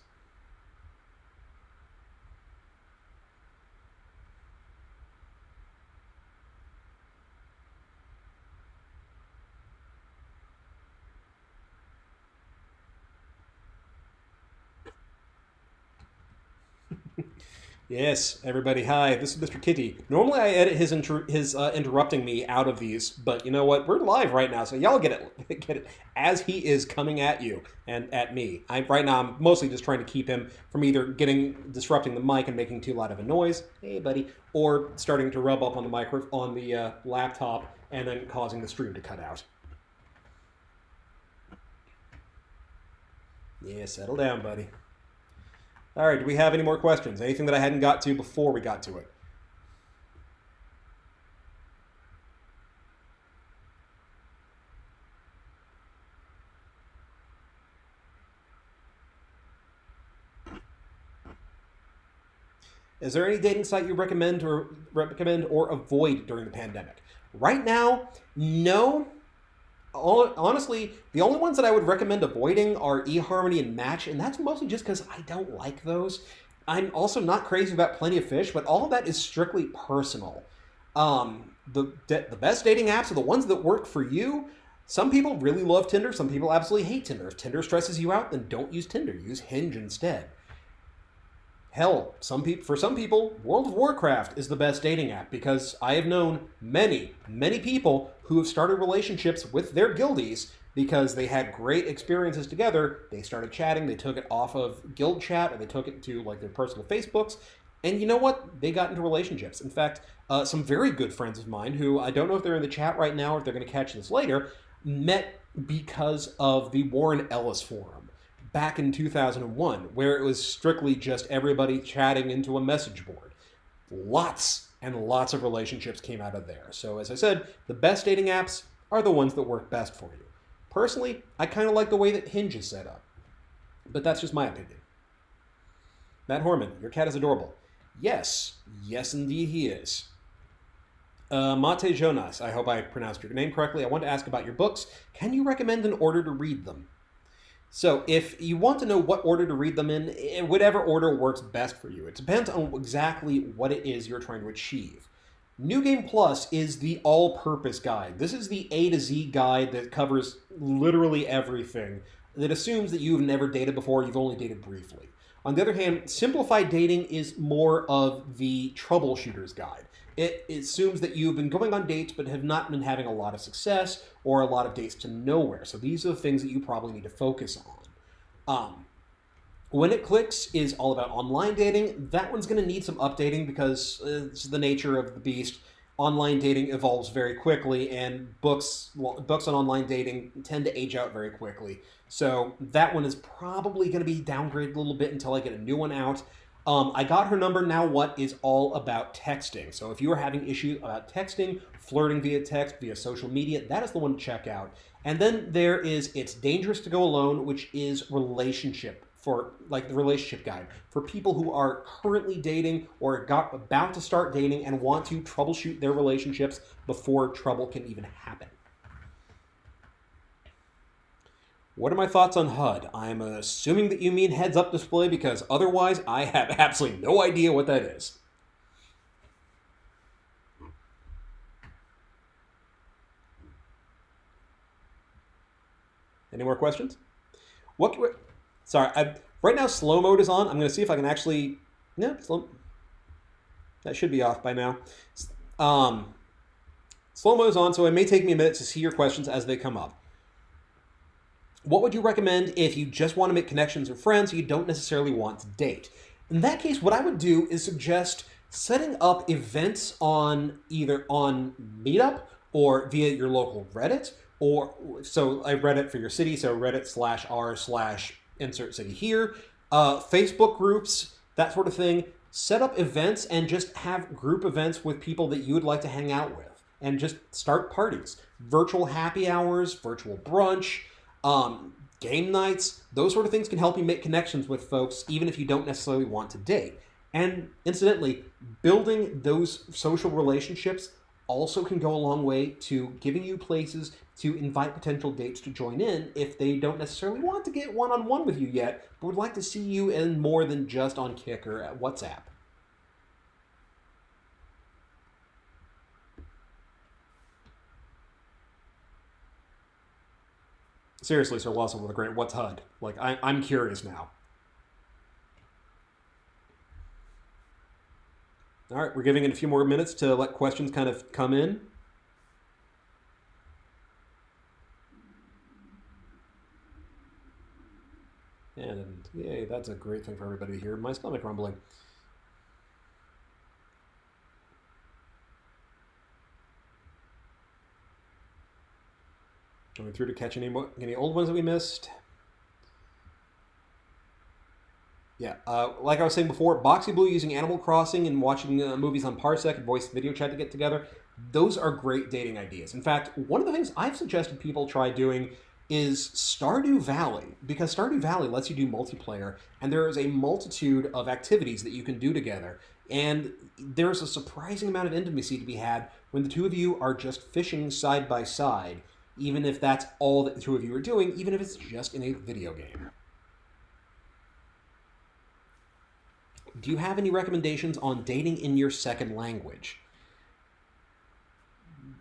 Yes, everybody, hi, this is Mr. Kitty. Normally I edit his interrupting me out of these, but you know what? We're live right now, so y'all get it as he is coming at you and at me. Right now I'm mostly just trying to keep him from either disrupting the mic and making too loud of a noise, hey buddy, or starting to rub up on the laptop and then causing the stream to cut out. Yeah, settle down, buddy. All right, do we have any more questions? Anything that I hadn't got to before we got to it? Is there any dating site you recommend or avoid during the pandemic? Right now, no. Honestly, the only ones that I would recommend avoiding are eHarmony and Match, and that's mostly just because I don't like those. I'm also not crazy about Plenty of Fish, but all of that is strictly personal. The best dating apps are the ones that work for you. Some people really love Tinder. Some people absolutely hate Tinder. If Tinder stresses you out, then don't use Tinder. Use Hinge instead. Hell, for some people, World of Warcraft is the best dating app because I have known many, many people who have started relationships with their guildies because they had great experiences together. They started chatting, they took it off of guild chat, or they took it to their personal Facebooks, and you know what? They got into relationships. In fact, some very good friends of mine who I don't know if they're in the chat right now or if they're going to catch this later, met because of the Warren Ellis Forum back in 2001, where it was strictly just everybody chatting into a message board. Lots and lots of relationships came out of there. So as I said, the best dating apps are the ones that work best for you. Personally, I kind of like the way that Hinge is set up. But that's just my opinion. Matt Horman, your cat is adorable. Yes. Yes, indeed he is. Mate Jonas, I hope I pronounced your name correctly. I want to ask about your books. Can you recommend an order to read them? So if you want to know what order to read them in whatever order works best for you. It depends on exactly what it is you're trying to achieve. New Game Plus is the all-purpose guide. This is the A to Z guide that covers literally everything, that assumes that you've never dated before, you've only dated briefly. On the other hand, Simplified Dating is more of the troubleshooter's guide. It assumes that you've been going on dates but have not been having a lot of success or a lot of dates to nowhere. So these are the things that you probably need to focus on. When It Clicks is all about online dating. That one's going to need some updating because it's the nature of the beast. Online dating evolves very quickly, and books on online dating tend to age out very quickly. So that one is probably going to be downgraded a little bit until I get a new one out. I got her number. Now What is all about texting. So if you are having issues about texting, flirting via text, via social media, that is the one to check out. And then there is It's Dangerous to Go Alone, which is relationship for like the relationship guide for people who are currently dating or about to start dating and want to troubleshoot their relationships before trouble can even happen. What are my thoughts on HUD? I'm assuming that you mean heads-up display because otherwise I have absolutely no idea what that is. Any more questions? Sorry, right now slow mode is on. I'm going to see if I can actually... Yeah, that should be off by now. Slow mode is on, so it may take me a minute to see your questions as they come up. What would you recommend if you just want to make connections with friends you don't necessarily want to date? In that case, what I would do is suggest setting up events on either on Meetup or via your local Reddit, or so I Reddit for your city, so Reddit/r/insert city here, Facebook groups, that sort of thing. Set up events and just have group events with people that you would like to hang out with, and just start parties, virtual happy hours, virtual brunch. Game nights, those sort of things can help you make connections with folks even if you don't necessarily want to date. And incidentally, building those social relationships also can go a long way to giving you places to invite potential dates to join in if they don't necessarily want to get one-on-one with you yet, but would like to see you in more than just on Kik or at WhatsApp. Seriously, Sir Lawson with a great what's HUD? Like, I'm curious now. All right, we're giving it a few more minutes to let questions kind of come in. And yay, that's a great thing for everybody to hear. My stomach rumbling. Going through to catch any old ones that we missed. Yeah, like I was saying before, Boxy Blue using Animal Crossing and watching movies on Parsec and voice video chat to get together, those are great dating ideas. In fact, one of the things I've suggested people try doing is Stardew Valley, because Stardew Valley lets you do multiplayer, and there is a multitude of activities that you can do together. And there's a surprising amount of intimacy to be had when the two of you are just fishing side by side, even if that's all that the two of you are doing, even if it's just in a video game. Do you have any recommendations on dating in your second language?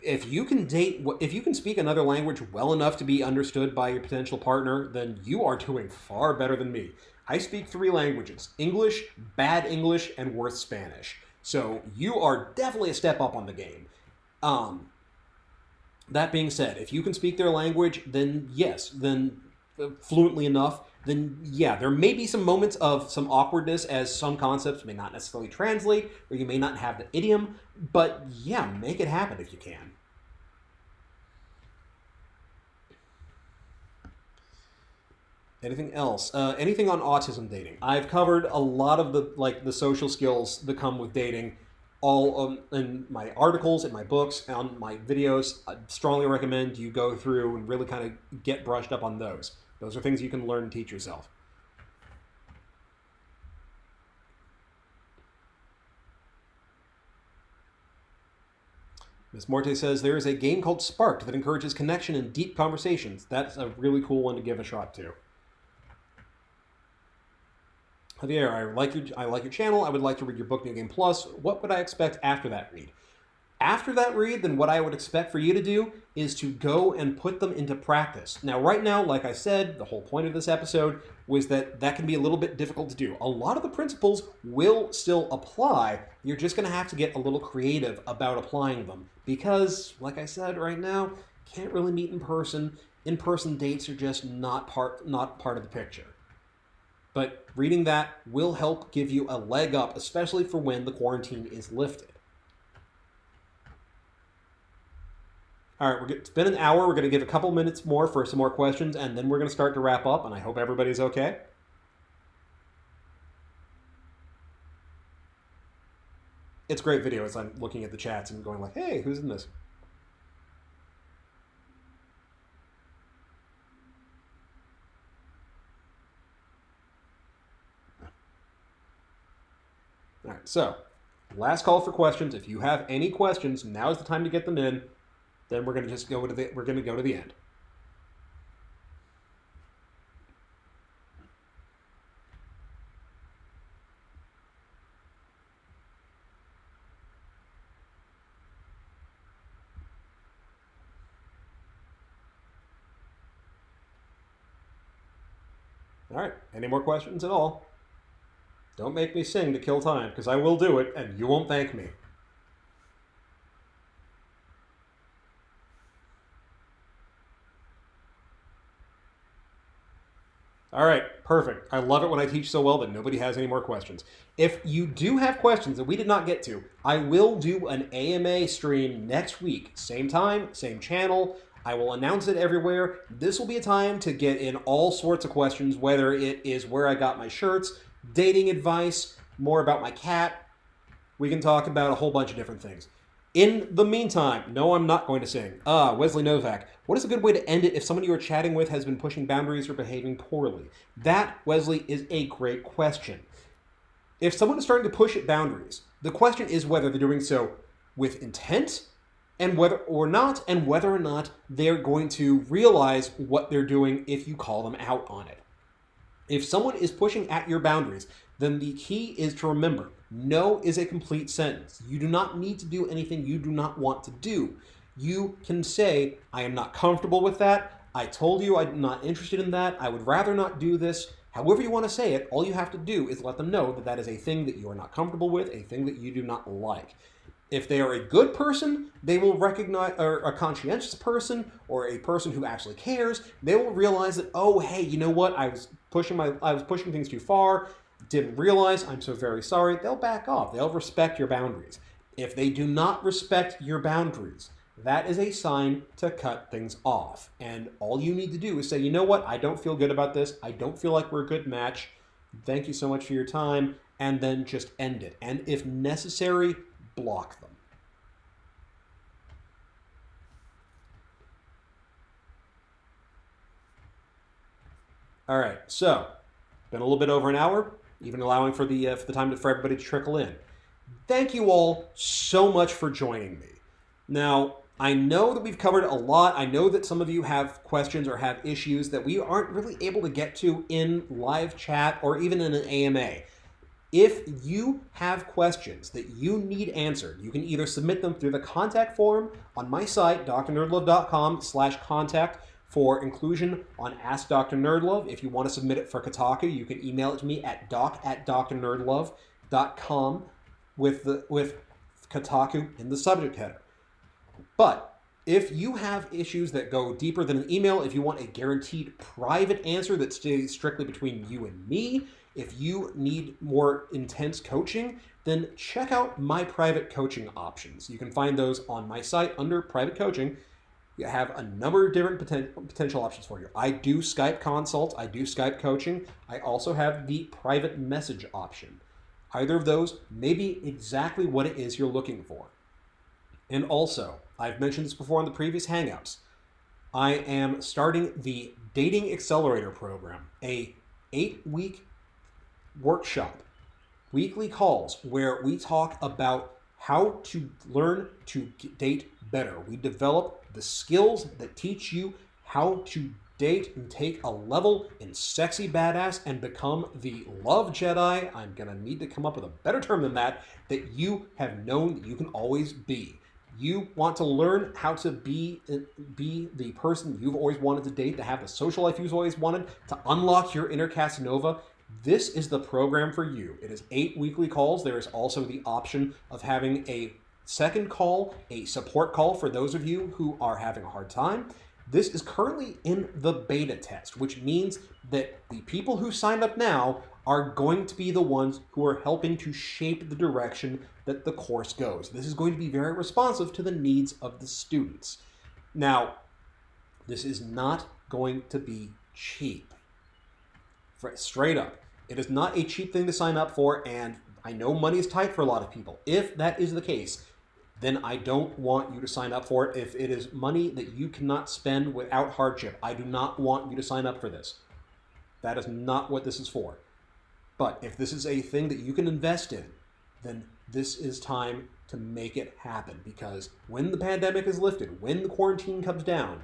If you can speak another language well enough to be understood by your potential partner, then you are doing far better than me. I speak 3 languages: English, Bad English, and worse Spanish. So you are definitely a step up on the game. That being said, if you can speak their language, then yes, then fluently enough, then yeah, there may be some moments of some awkwardness as some concepts may not necessarily translate, or you may not have the idiom, but yeah, make it happen if you can. Anything else? Anything on autism dating? I've covered a lot of the social skills that come with dating, all in my articles, in my books, on my videos. I strongly recommend you go through and really kind of get brushed up on those. Those are things you can learn and teach yourself. Ms. Morte says, there is a game called Sparked that encourages connection and deep conversations. That's a really cool one to give a shot to. Javier, I like your channel. I would like to read your book, New Game Plus. What would I expect after that read? After that read, then what I would expect for you to do is to go and put them into practice. Now, right now, like I said, the whole point of this episode was that can be a little bit difficult to do. A lot of the principles will still apply. You're just going to have to get a little creative about applying them because, like I said, right now, can't really meet in person. In-person dates are just not part of the picture. But reading that will help give you a leg up, especially for when the quarantine is lifted. All right, it's been an hour. We're going to give a couple minutes more for some more questions, and then we're going to start to wrap up, and I hope everybody's okay. It's a great video as I'm looking at the chats and going like, hey, who's in this? All right, so last call for questions. If you have any questions, now is the time to get them in. Then we're going to just go to the end. All right, any more questions at all? Don't make me sing to kill time, because I will do it, and you won't thank me. All right, perfect. I love it when I teach so well that nobody has any more questions. If you do have questions that we did not get to, I will do an AMA stream next week. Same time, same channel. I will announce it everywhere. This will be a time to get in all sorts of questions, whether it is where I got my shirts, dating advice, more about my cat. We can talk about a whole bunch of different things. In the meantime, no, I'm not going to sing. Wesley Novak, what is a good way to end it if someone you are chatting with has been pushing boundaries or behaving poorly? That, Wesley, is a great question. If someone is starting to push at boundaries, the question is whether they're doing so with intent and whether or not they're going to realize what they're doing if you call them out on it. If someone is pushing at your boundaries, then the key is to remember, no is a complete sentence. You do not need to do anything you do not want to do. You can say, I am not comfortable with that. I told you I'm not interested in that. I would rather not do this. However you want to say it, all you have to do is let them know that that is a thing that you are not comfortable with, a thing that you do not like. If they are a good person, they will recognize, or a conscientious person, or a person who actually cares, they will realize that, oh, hey, you know what? I was pushing things too far, didn't realize, I'm so very sorry. They'll back off. They'll respect your boundaries. If they do not respect your boundaries, that is a sign to cut things off. And all you need to do is say, you know what? I don't feel good about this. I don't feel like we're a good match. Thank you so much for your time. And then just end it. And if necessary, block them. All right, so been a little bit over an hour, even allowing for the time for everybody to trickle in. Thank you all so much for joining me. Now, I know that we've covered a lot. I know that some of you have questions or have issues that we aren't really able to get to in live chat or even in an AMA. If you have questions that you need answered, you can either submit them through the contact form on my site, drnerdlove.com/contact, for inclusion on Ask Dr. Nerdlove. If you want to submit it for Kotaku, you can email it to me at doc@drnerdlove.com with Kotaku in the subject header. But if you have issues that go deeper than an email, if you want a guaranteed private answer that stays strictly between you and me, if you need more intense coaching, then check out my private coaching options. You can find those on my site under private coaching. You have a number of different potential options for you. I do Skype consults. I do Skype coaching. I also have the private message option. Either of those may be exactly what it is you're looking for. And also, I've mentioned this before in the previous Hangouts, I am starting the Dating Accelerator program, a 8-week workshop, weekly calls where we talk about how to learn to date better. We develop the skills that teach you how to date and take a level in sexy badass and become the love Jedi. I'm going to need to come up with a better term than that you have known that you can always be. You want to learn how to be the person you've always wanted to date, to have the social life you've always wanted, to unlock your inner Casanova. This is the program for you. It is 8 weekly calls. There is also the option of having a second call, a support call for those of you who are having a hard time. This is currently in the beta test, which means that the people who signed up now are going to be the ones who are helping to shape the direction that the course goes. This is going to be very responsive to the needs of the students. Now, this is not going to be cheap. Straight up. It is not a cheap thing to sign up for, and I know money is tight for a lot of people. If that is the case, then I don't want you to sign up for it. If it is money that you cannot spend without hardship, I do not want you to sign up for this. That is not what this is for. But if this is a thing that you can invest in, then this is time to make it happen. Because when the pandemic is lifted, when the quarantine comes down,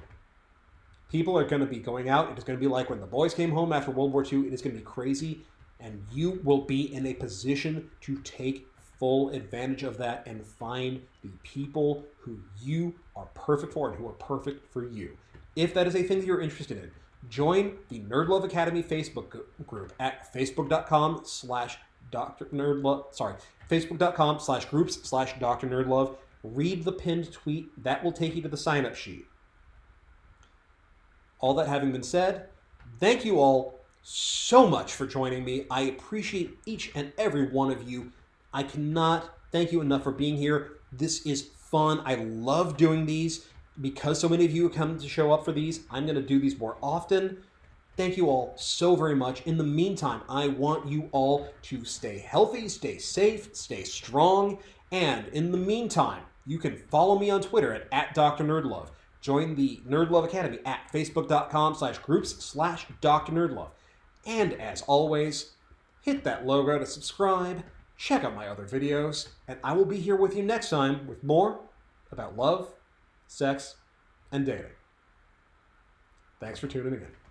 people are going to be going out. It is going to be like when the boys came home after World War II. It is going to be crazy, and you will be in a position to take full advantage of that and find the people who you are perfect for and who are perfect for you. If that is a thing that you're interested in, join the NerdLove Academy Facebook group at facebook.com/Dr. NerdLove. Sorry, facebook.com/groups/Dr. NerdLove. Read the pinned tweet. That will take you to the sign-up sheet. All that having been said, thank you all so much for joining me. I appreciate each and every one of you. I cannot thank you enough for being here. This is fun. I love doing these. Because so many of you come to show up for these, I'm going to do these more often. Thank you all so very much. In the meantime, I want you all to stay healthy, stay safe, stay strong. And in the meantime, you can follow me on Twitter at Dr. NerdLove. Join the NerdLove Academy at facebook.com/groups/Dr. NerdLove. And as always, hit that logo to subscribe, check out my other videos, and I will be here with you next time with more about love, sex, and dating. Thanks for tuning in.